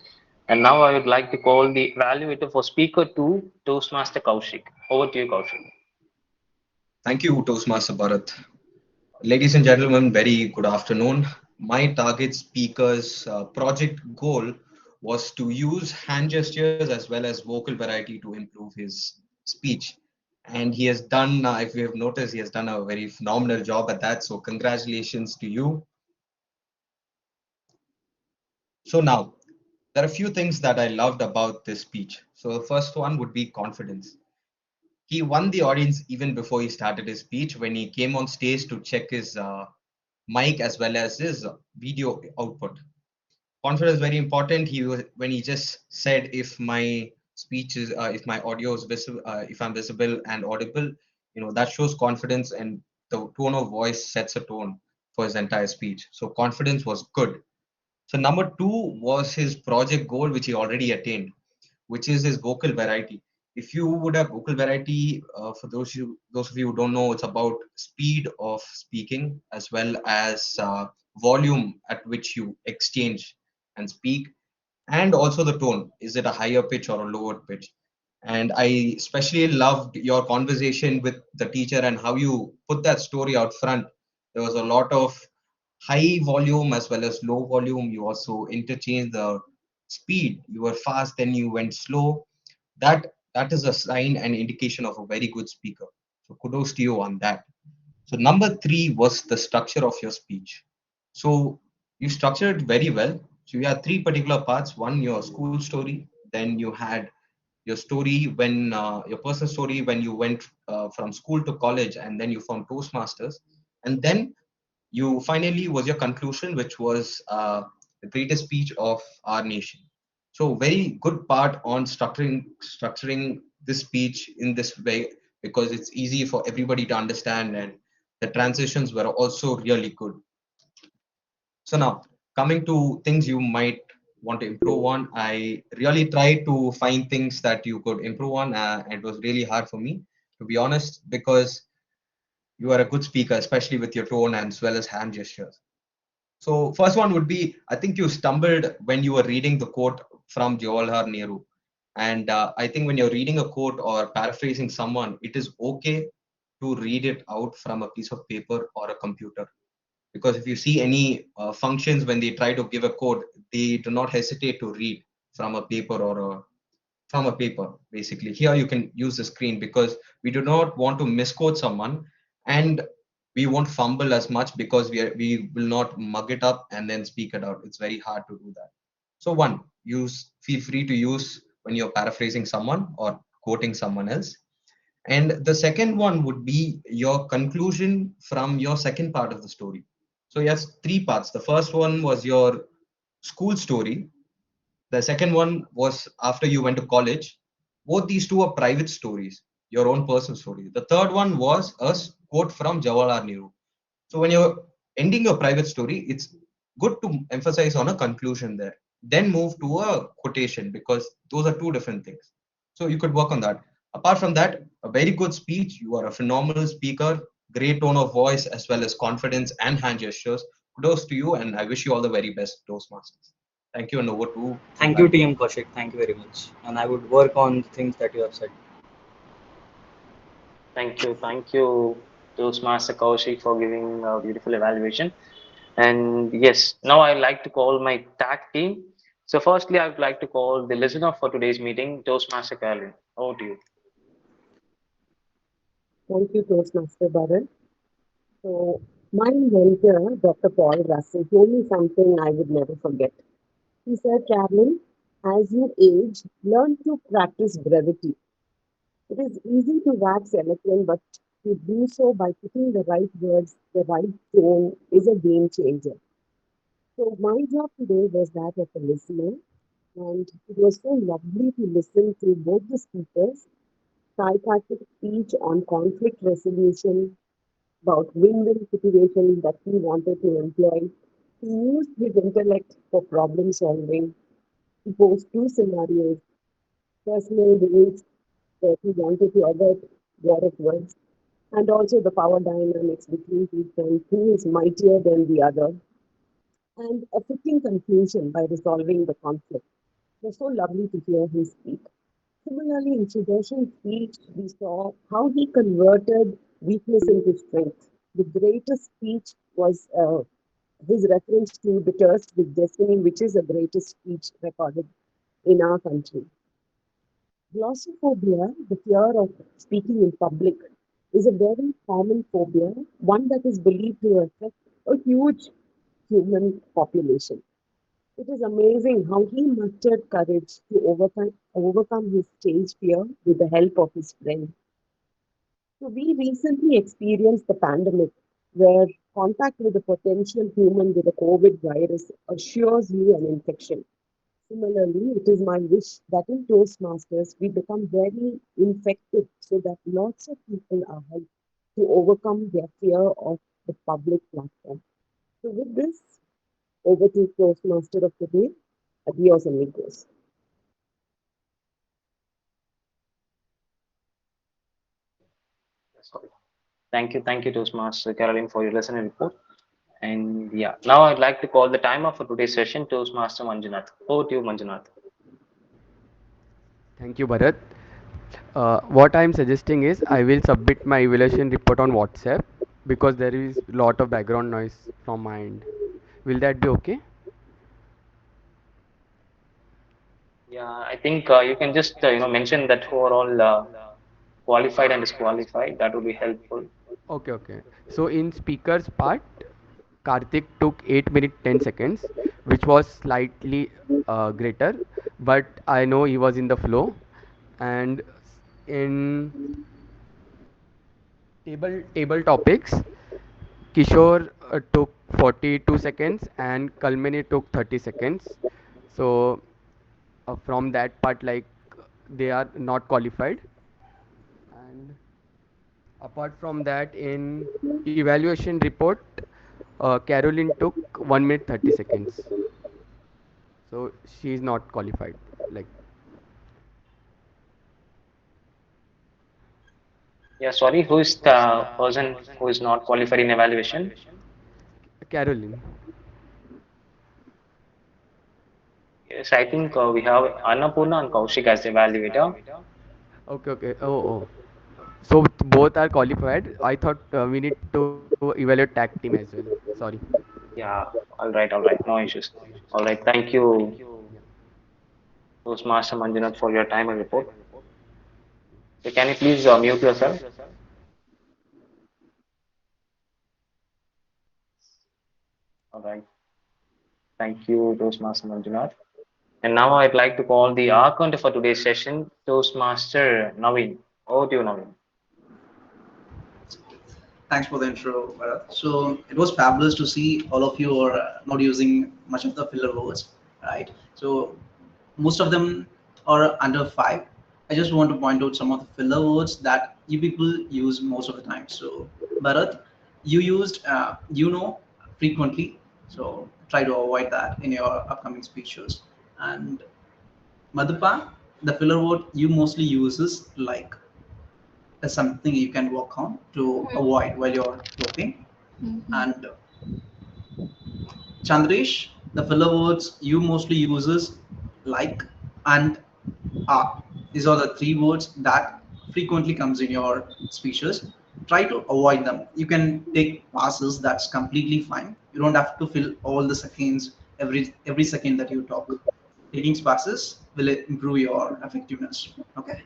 And now I would like to call the evaluator for speaker 2, Toastmaster Kaushik. Over to you, Kaushik. Thank you, Toastmaster Bharat. Ladies and gentlemen, very good afternoon. My target speaker's project goal was to use hand gestures as well as vocal variety to improve his speech. And he has done, if you have noticed, he has done a very phenomenal job at that. So congratulations to you. So now, there are a few things that I loved about this speech. So the first one would be confidence. He won the audience even before he started his speech when he came on stage to check his mic as well as his video output. Confidence is very important. When he just said, if my speech is if my audio is visible, if I'm visible and audible, that shows confidence, and the tone of voice sets a tone for his entire speech. So confidence was good. So number two was his project goal, which he already attained, which is his vocal variety. If you would have vocal variety, for those of you who don't know, it's about speed of speaking as well as volume at which you exchange and speak, and also the tone. Is it a higher pitch or a lower pitch? And I especially loved your conversation with the teacher and how you put that story out front. There was a lot of high volume as well as low volume. You also interchanged the speed. You were fast, then you went slow. That is a sign and indication of a very good speaker. So kudos to you on that. So number three was the structure of your speech. So you structured it very well. So you had three particular parts. One, your school story. Then you had your story when your personal story when you went from school to college, and then you found Toastmasters, and then you finally was your conclusion, which was the greatest speech of our nation. So very good part on structuring this speech in this way, because it's easy for everybody to understand, and the transitions were also really good. So now, coming to things you might want to improve on, I really tried to find things that you could improve on. It was really hard for me, to be honest, because you are a good speaker, especially with your tone as well as hand gestures. So first one would be, I think you stumbled when you were reading the quote from Jawaharlal Nehru. And I think when you're reading a quote or paraphrasing someone, it is okay to read it out from a piece of paper or a computer. Because if you see any functions when they try to give a quote, they do not hesitate to read from a paper from a paper. Basically, here you can use the screen because we do not want to misquote someone, and we won't fumble as much because we will not mug it up and then speak it out. It's very hard to do that. So one, feel free to use when you're paraphrasing someone or quoting someone else. And the second one would be your conclusion from your second part of the story. So yes, three parts. The first one was your school story. The second one was after you went to college. Both these two are private stories, your own personal story. The third one was a quote from Jawaharlal Nehru. So when you're ending your private story, it's good to emphasize on a conclusion there. Then move to a quotation because those are two different things. So you could work on that. Apart from that, a very good speech. You are a phenomenal speaker, great tone of voice as well as confidence and hand gestures. Kudos to you, and I wish you all the very best, Toastmasters. Thank you, and over to Thank you, TM Kaushik. Thank you very much. And I would work on things that you have said. Thank you, Toastmaster Kaushik, for giving a beautiful evaluation. And yes, now I'd like to call my tag team. So, firstly, I would like to call the listener for today's meeting, Toastmaster Carolyn. Over to you. Thank you, Toastmaster Bharat. So, my mentor, Dr. Paul Russell, told me something I would never forget. He said, Carolyn, as you age, learn to practice brevity. It is easy to wax eloquent, but to do so by putting the right words, the right tone is a game changer. So my job today was that of a listener, and it was so lovely to listen to both the speakers, psychiatric speech on conflict resolution, about win-win situations that he wanted to employ. He used his intellect for problem solving. He posed two scenarios, personal goals that he wanted to avert war of words, and also the power dynamics between people, who is mightier than the other, and a fitting conclusion by resolving the conflict. It was so lovely to hear him speak. Similarly, in Sudarshan's speech, we saw how he converted weakness into strength. The greatest speech was his reference to the Thirst with Destiny, which is the greatest speech recorded in our country. Glossophobia, the fear of speaking in public, is a very common phobia, one that is believed to affect a huge human population. It is amazing how he mustered courage to overcome his stage fear with the help of his friend. So we recently experienced the pandemic where contact with a potential human with a COVID virus assures you an infection. Similarly, it is my wish that in Toastmasters we become very infected so that lots of people are helped to overcome their fear of the public platform. So with this, over to Toastmaster of the day. Adios amigos. Thank you, Toastmaster Caroline, for your lesson and report. And yeah, now I'd like to call the timer for today's session, Toastmaster Manjunath. Over to you, Manjunath. Thank you, Bharat. What I'm suggesting is I will submit my evaluation report on WhatsApp because there is a lot of background noise from my end. Will that be okay? Yeah, I think you can just mention that who are all qualified and disqualified. That would be helpful. Okay, okay. So in speakers part, Karthik took 8 minutes 10 seconds, which was slightly greater, but I know he was in the flow. And in table topics, Kishore took 42 seconds and Kalmini took 30 seconds. So from that part, like they are not qualified. And apart from that, in evaluation report, Caroline took 1 minute 30 seconds. So she is not qualified. Like Yeah, sorry, who is the person who is not qualified in evaluation? Caroline. Yes, I think we have Annapurna and Kaushik as the evaluator. Okay, okay. Oh, oh. So both are qualified. I thought we need to evaluate tag team as well. Sorry. Yeah, all right, no issues. All right, thank you, Toastmaster Manjunath, for your time and report. So can you please mute yourself? All right, thank you, Toastmaster Manjunath. And now I'd like to call the archon for today's session, Toastmaster Naveen. Over to you, Naveen. Thanks for the intro, Bharat. So it was fabulous to see all of you are not using much of the filler words, right? So most of them are under 5. I just want to point out some of the filler words that you people use most of the time. So, Bharat, you used frequently, so try to avoid that in your upcoming speeches. And Madhupa, the filler word you mostly use is like. That's something you can work on to avoid while you're talking. And Chandresh, the filler words you mostly uses like and are. These are the three words that frequently comes in your speeches. Try to avoid them. You can take passes. That's completely fine. You don't have to fill all the seconds every second that you talk. Taking passes will improve your effectiveness. Okay.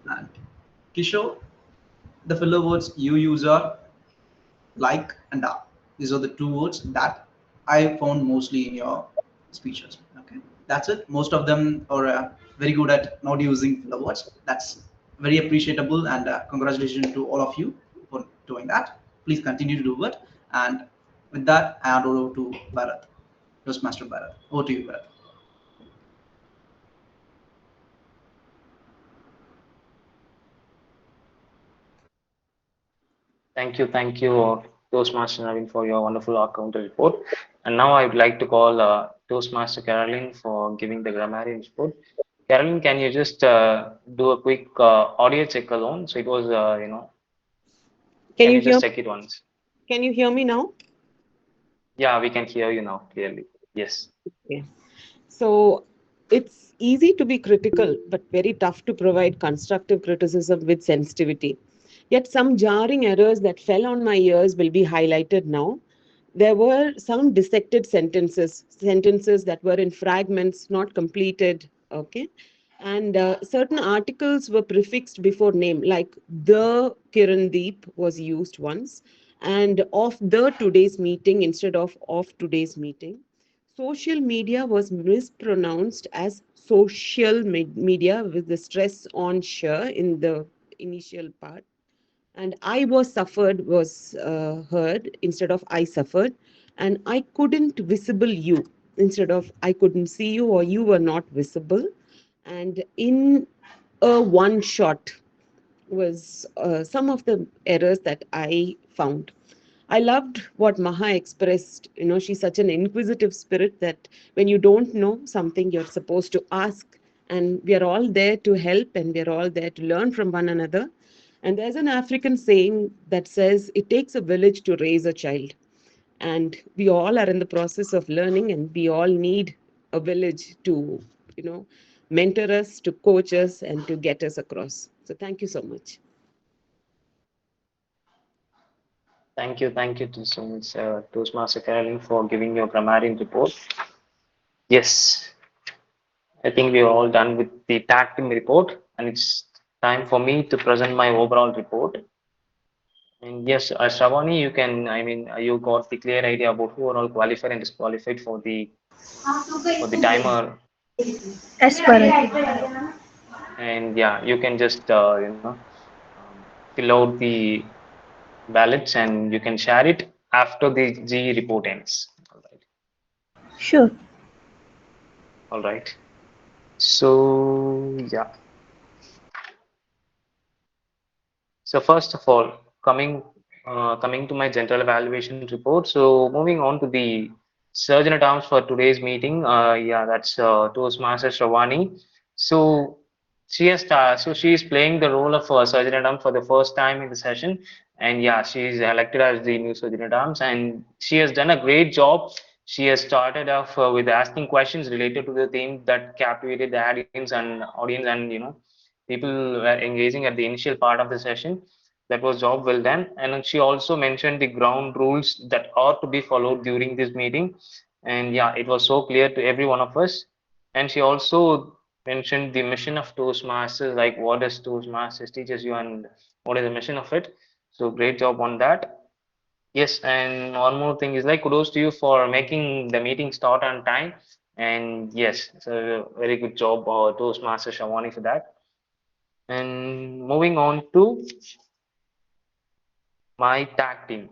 And Kishore, the filler words you use are like and are. These are the two words that I found mostly in your speeches. Okay, that's it. Most of them are very good at not using filler words. That's very appreciable, and congratulations to all of you for doing that. Please continue to do it. And with that, I hand over to Bharat, Toastmaster Bharat. Over to you, Bharat. Thank you, Toastmaster Naveen, for your wonderful counter report. And now I would like to call Toastmaster Caroline for giving the grammarian report. Caroline, can you just do a quick audio check alone? So it was, Can can you you hear just check it once? can you hear me now? Yeah, we can hear you now clearly. Yes. Okay. So it's easy to be critical, but very tough to provide constructive criticism with sensitivity. Yet some jarring errors that fell on my ears will be highlighted now. There were some dissected sentences that were in fragments, not completed. Okay. And certain articles were prefixed before name, like the Kirandeep was used once, and of the today's meeting instead of today's meeting. Social media was mispronounced as media with the stress on sure in the initial part. And I was suffered was heard instead of I suffered. And I couldn't visible you instead of I couldn't see you or you were not visible. And in a one shot was some of the errors that I found. I loved what Maha expressed. You know, she's such an inquisitive spirit that when you don't know something, you're supposed to ask. And we are all there to help and we're all there to learn from one another. And there's an African saying that says, it takes a village to raise a child. And we all are in the process of learning and we all need a village to, mentor us, to coach us, and to get us across. So thank you so much. Thank you to so much, Toastmaster Caroline, for giving your grammarian report. Yes, I think we are all done with the tag team report, and it's time for me to present my overall report. And yes, Shravani, you can, you got the clear idea about who are all qualified and disqualified for the timer. Yes, Bharat. And yeah, you can just, fill out the ballots and you can share it after the G report ends. All right. Sure. All right. So yeah. So first of all, coming to my general evaluation report. So moving on to the surgeon at arms for today's meeting. Yeah, that's Toastmaster Shravani. So she is playing the role of surgeon at arms for the first time in the session, and yeah, she is elected as the new surgeon at arms, and she has done a great job. She has started off with asking questions related to the theme that captivated the audience, and people were engaging at the initial part of the session. That was job well done. And then she also mentioned the ground rules that ought to be followed during this meeting. And yeah, it was so clear to every one of us. And she also mentioned the mission of Toastmasters, like what does Toastmasters teaches you and what is the mission of it. So great job on that. Yes, and one more thing is like kudos to you for making the meeting start on time. And yes, it's a very good job, Toastmaster Shavani, for that. And moving on to my tag team.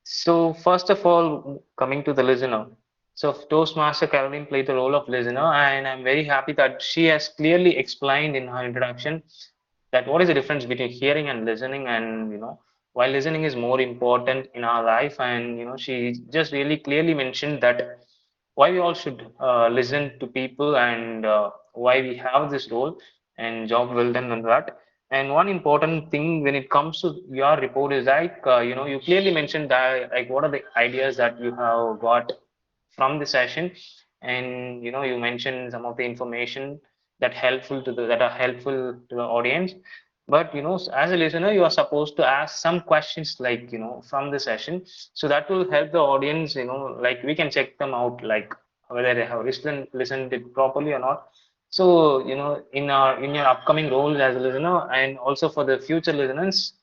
So first of all, coming to the listener. So Toastmaster Caroline played the role of listener, and I'm very happy that she has clearly explained in her introduction that what is the difference between hearing and listening, and while listening is more important in our life, and she just really clearly mentioned that why we all should listen to people, and why we have this role, and job well done on that. And one important thing when it comes to your report is like you clearly mentioned that like what are the ideas that you have got from the session, and you mentioned some of the information that are helpful to the audience. But as a listener, you are supposed to ask some questions like from the session, so that will help the audience, like we can check them out, like whether they have listened it properly or not. So in your upcoming role as a listener, and also for the future listeners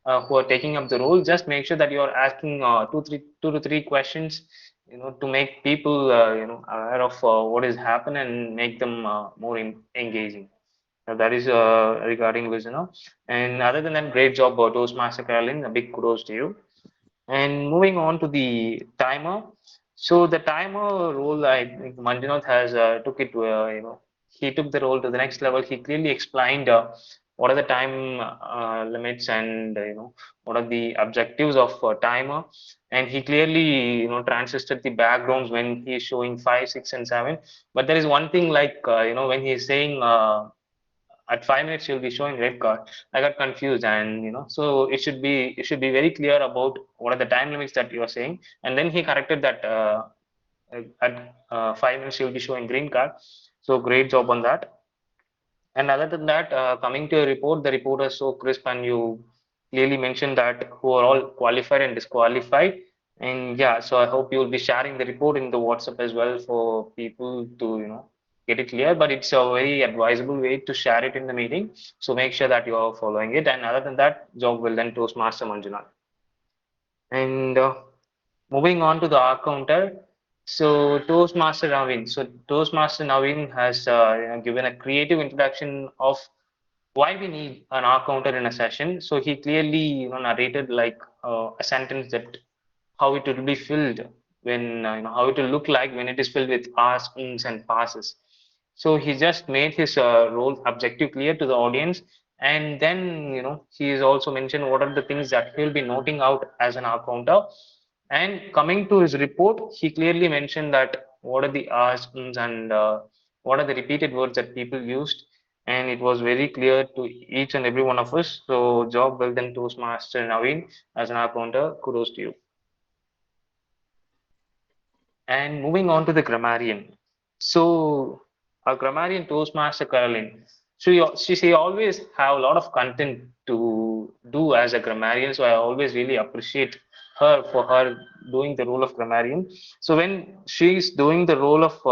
who are taking up the role, just make sure that you are asking two to three questions, to make people aware of what is happening and make them more engaging. So that is regarding listener. And other than that, great job, Toastmaster Caroline. A big kudos to you. And moving on to the timer. So the timer role, I think Manjunath has took it to, he took the role to the next level. He clearly explained what are the time limits, and what are the objectives of timer. And he clearly transisted the backgrounds when he is showing 5, 6, and 7. But there is one thing like when he is saying at 5 minutes you'll be showing red card. I got confused, and so it should be very clear about what are the time limits that you are saying. And then he corrected that at 5 minutes you'll be showing green card. So great job on that. And other than that, coming to your report, the report is so crisp, and you clearly mentioned that who are all qualified and disqualified. And yeah, so I hope you will be sharing the report in the WhatsApp as well for people to, get it clear. But it's a very advisable way to share it in the meeting. So make sure that you are following it. And other than that, job well done, Toastmaster Manjunath. And moving on to the R counter. So Toastmaster Naveen. So Toastmaster Naveen has given a creative introduction of why we need an R counter in a session. So he clearly narrated like a sentence that how it will be filled when how it will look like when it is filled with R's, ums, and passes. So he just made his role objective clear to the audience, and then he is also mentioned what are the things that he will be noting out as an R counter. And coming to his report, he clearly mentioned that what are the R's, ums, and what are the repeated words that people used, and it was very clear to each and every one of us. So job well done, Toastmaster Naveen, as an R counter. Kudos to you. And moving on to the grammarian. So a grammarian Toastmaster Caroline. So she always have a lot of content to do as a grammarian. So I always really appreciate her for her doing the role of grammarian. So when she's doing the role of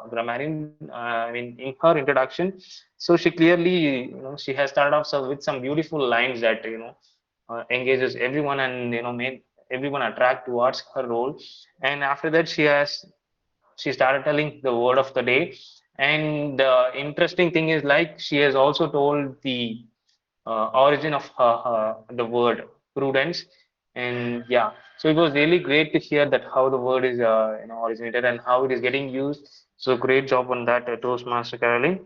grammarian, I mean in her introduction, so she clearly she has started off with some beautiful lines that engages everyone, and made everyone attract towards her role. And after that she started telling the word of the day. And the interesting thing is like she has also told the origin of the word prudence. And yeah, so it was really great to hear that how the word is originated and how it is getting used. So great job on that, Toastmaster Caroline.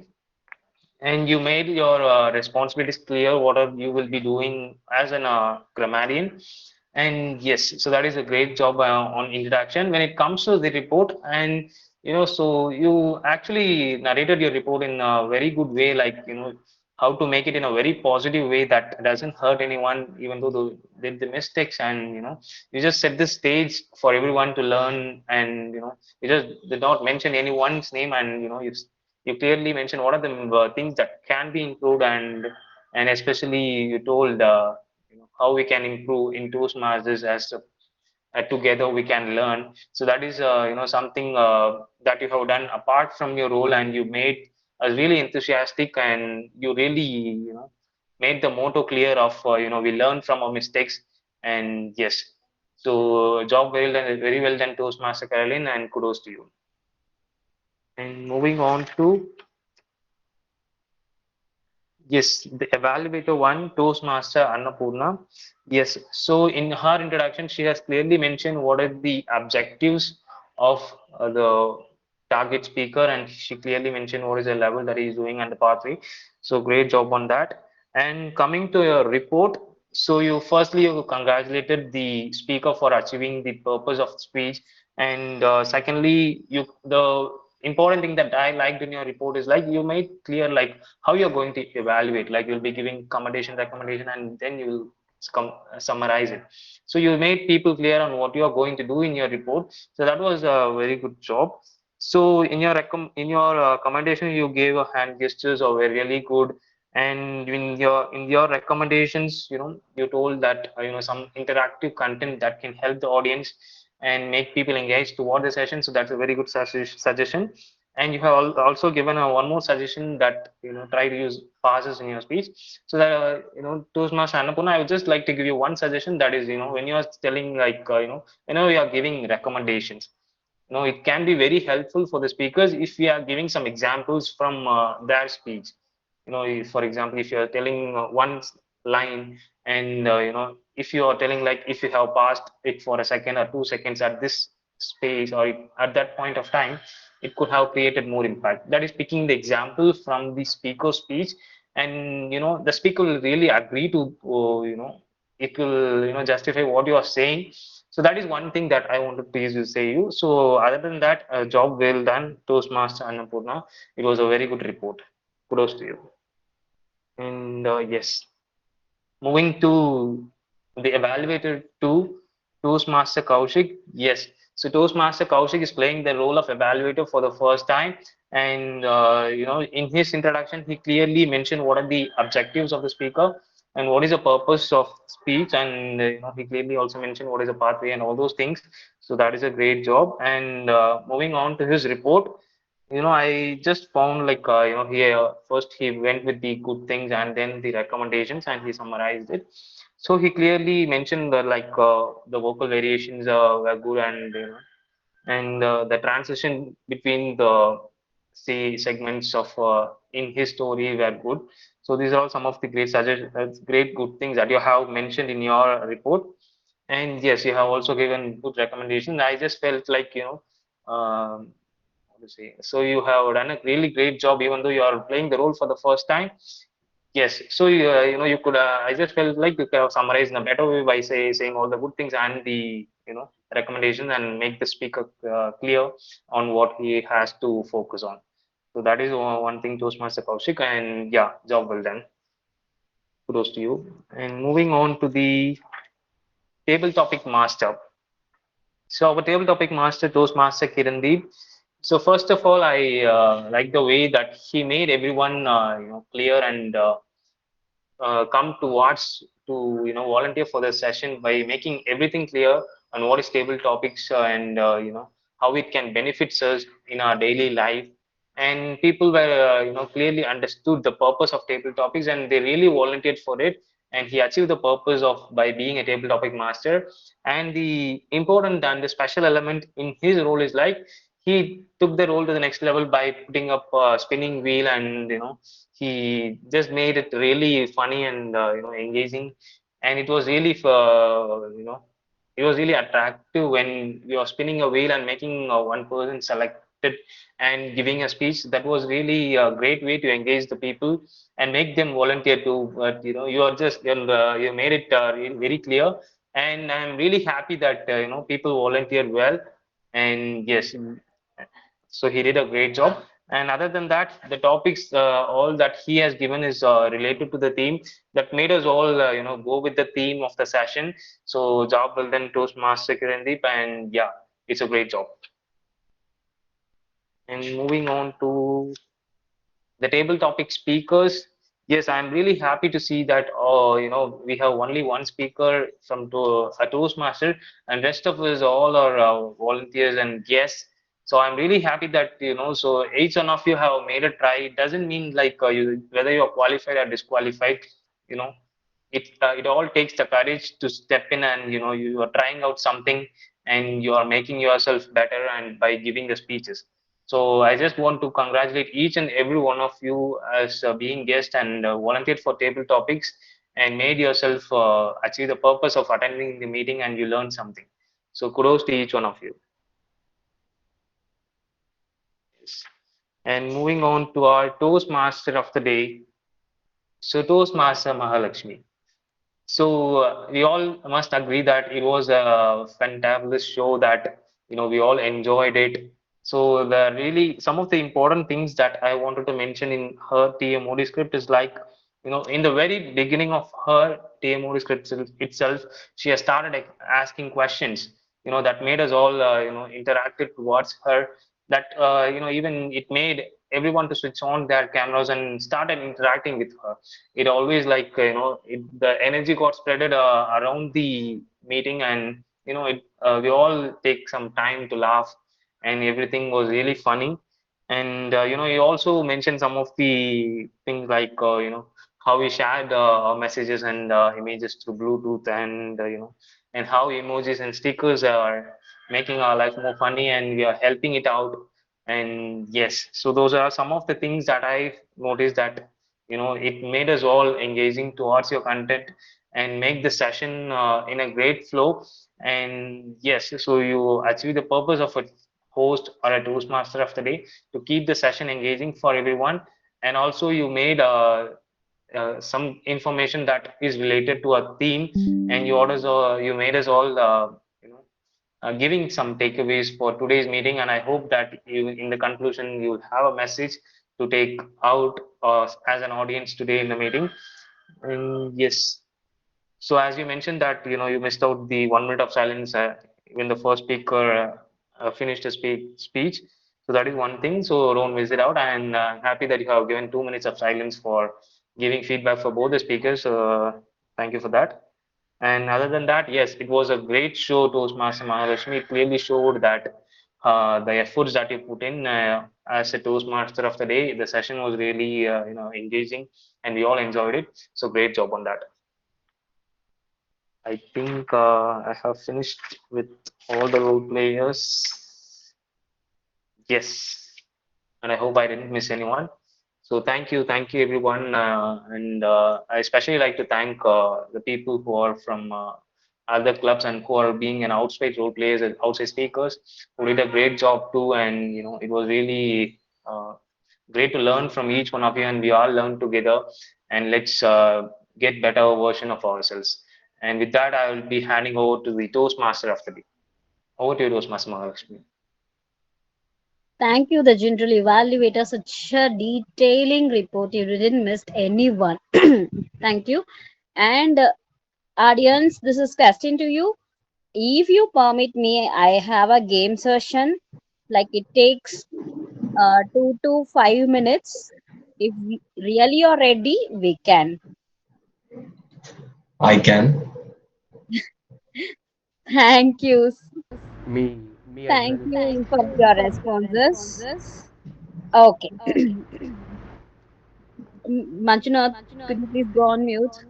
And you made your responsibilities clear, what are you will be doing as an grammarian. And yes, so that is a great job on introduction. When it comes to the report, and so you actually narrated your report in a very good way, like how to make it in a very positive way that doesn't hurt anyone, even though they did the mistakes. And you just set the stage for everyone to learn. And you just did not mention anyone's name, and you clearly mentioned what are the things that can be improved. And especially you told how we can improve in Toastmasters as together we can learn. So that is something that you have done apart from your role, and you made us really enthusiastic, and you really made the motto clear of we learn from our mistakes. And yes, so job well done, very well done, Toastmaster Caroline, and kudos to you. And moving on to yes, the evaluator one, Toastmaster Annapurna. Yes, so in her introduction, she has clearly mentioned what are the objectives of the target speaker, and she clearly mentioned what is the level that he is doing and the pathway. So great job on that. And coming to your report, so you firstly you congratulated the speaker for achieving the purpose of speech, and secondly, the important thing that I liked in your report is like you made clear like how you're going to evaluate. Like you'll be giving recommendation, and then you will summarize it. So you made people clear on what you are going to do in your report. So that was a very good job. So in your commendation, you gave a hand gestures or were really good. And in your recommendations, you told that some interactive content that can help the audience and make people engaged toward the session. So that's a very good suggestion. And you have also given one more suggestion that try to use pauses in your speech. So that Toastmaster Annapurna, I would just like to give you one suggestion. That is, when you are telling like whenever you are giving recommendations, it can be very helpful for the speakers if we are giving some examples from their speech. For example, if you are telling one line, and if you are telling like if you have passed it for a second or 2 seconds at this space or at that point of time, it could have created more impact. That is picking the example from the speaker's speech, and the speaker will really agree to it will justify what you are saying. So that is one thing that I want to please you say you. So other than that, job well done, Toastmaster Annapurna. It was a very good report. Kudos to you. And yes, moving to the evaluator two, Toastmaster Kaushik. Yes, so Toastmaster Kaushik is playing the role of evaluator for the first time. And in his introduction, he clearly mentioned what are the objectives of the speaker and what is the purpose of speech. And he clearly also mentioned what is a pathway and all those things. So that is a great job. And moving on to his report, I just found like first he went with the good things and then the recommendations and he summarized it. So he clearly mentioned that like the vocal variations were good, and the transition between the say segments of in his story were good. So these are all some of the great suggestions, great good things that you have mentioned in your report. And yes, you have also given good recommendations. I just felt like what to say. So you have done a really great job, even though you are playing the role for the first time. Yes. So you could. I just felt like you could have summarized in a better way by saying all the good things and the recommendations, and make the speaker clear on what he has to focus on. So that is one thing, Toastmaster Kaushik, and yeah, job well done. Kudos to you. And moving on to the table topic master. So our table topic master, Toastmaster Kirandeep. So first of all, I like the way that he made everyone clear and come towards to volunteer for the session by making everything clear on what is table topics and how it can benefit us in our daily life. And people were clearly understood the purpose of table topics, and they really volunteered for it, and he achieved the purpose of by being a table topic master. And the important and the special element in his role is like he took the role to the next level by putting up a spinning wheel, and he just made it really funny and engaging. And it was really it was really attractive when you are spinning a wheel and making one person selected and giving a speech. That was really a great way to engage the people and make them volunteer too. But you are just you made it very clear, and I'm really happy that people volunteered well. And yes, so he did a great job. And other than that, the topics all that he has given is related to the theme that made us all go with the theme of the session. So job well done, Toastmaster Kirandeep, and yeah, it's a great job. And moving on to the table topic speakers, yes, I'm really happy to see that we have only one speaker from a Toastmaster, and rest of us all are volunteers and guests. So I'm really happy that so each one of you have made a try. It doesn't mean like whether you're qualified or disqualified. you know it all takes the courage to step in, and you are trying out something, and you are making yourself better and by giving the speeches. So I just want to congratulate each and every one of you as being guest and volunteered for table topics and made yourself achieve the purpose of attending the meeting, and you learned something. So kudos to each one of you. Yes. And moving on to our Toastmaster of the day. So Toastmaster Mahalakshmi. So we all must agree that it was a fantabulous show that we all enjoyed it. So the really some of the important things that I wanted to mention in her TMOD script is like in the very beginning of her TMOD script itself, she has started like, asking questions that made us all interactive towards her. That even it made everyone to switch on their cameras and started interacting with her. It always like the energy got spreaded around the meeting, and we all take some time to laugh, and everything was really funny. And you also mentioned some of the things like how we shared our messages and images through Bluetooth, and and how emojis and stickers are making our life more funny, and we are helping it out. And yes, so those are some of the things that I noticed, that it made us all engaging towards your content and make the session in a great flow. And yes, so you achieve the purpose of a host or a Toastmaster of the day, to keep the session engaging for everyone. And also you made some information that is related to a theme, and you made us all giving some takeaways for today's meeting. And I hope that in the conclusion, you will have a message to take out as an audience today in the meeting. Yes. So as you mentioned that you missed out the 1 minute of silence when the first speaker finished the speech. So that is one thing. So don't miss it out. And happy that you have given 2 minutes of silence for giving feedback for both the speakers. Thank you for that. And other than that, yes, it was a great show, Toastmaster Mahalakshmi. It clearly showed that the efforts that you put in as a Toastmaster of the day, the session was really engaging, and we all enjoyed it. So great job on that. I think I have finished with all the role players. Yes, and I hope I didn't miss anyone. So thank you everyone, and I especially like to thank the people who are from other clubs and who are being an outside role players and outside speakers, who did a great job too. And it was really great to learn from each one of you, and we all learn together. And let's get better version of ourselves. And with that, I will be handing over to the Toastmaster of the day. Over to you, Toastmaster Mahalakshmi. Thank you, the general evaluator. Such a detailing report. You didn't miss anyone. Thank you. And audience, this is question to you. If you permit me, I have a game session. Like it takes 2 to 5 minutes. If we really are ready, we can. I can. Thank you. Me as Thank well. you for your responses. Okay. Manjunath, could you please go on mute?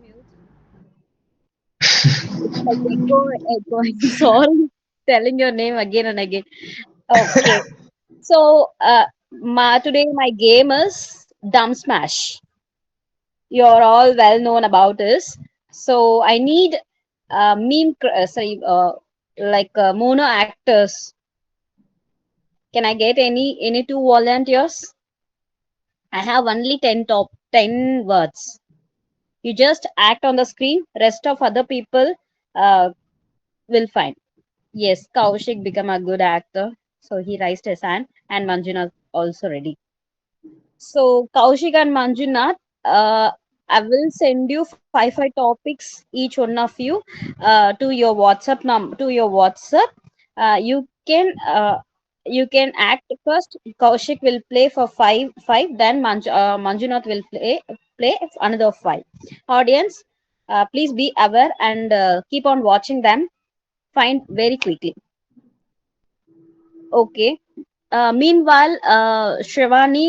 It's like echoing. Sorry, telling your name again and again. Okay. So, today my game is Dumb Smash. You're all well known about this. So I need mono actors. Can I get any two volunteers? I have only 10 words. You just act on the screen. Rest of other people uh, will find. Yes, Kaushik become a good actor. So he raised his hand, and Manjunath also ready. So Kaushik and Manjunath, I will send you five topics each one of you to your WhatsApp. You can act first. Kaushik will play for five. Then Manjunath will play another five. Audience, please be aware and keep on watching them. Find very quickly. Okay. Meanwhile, Shivani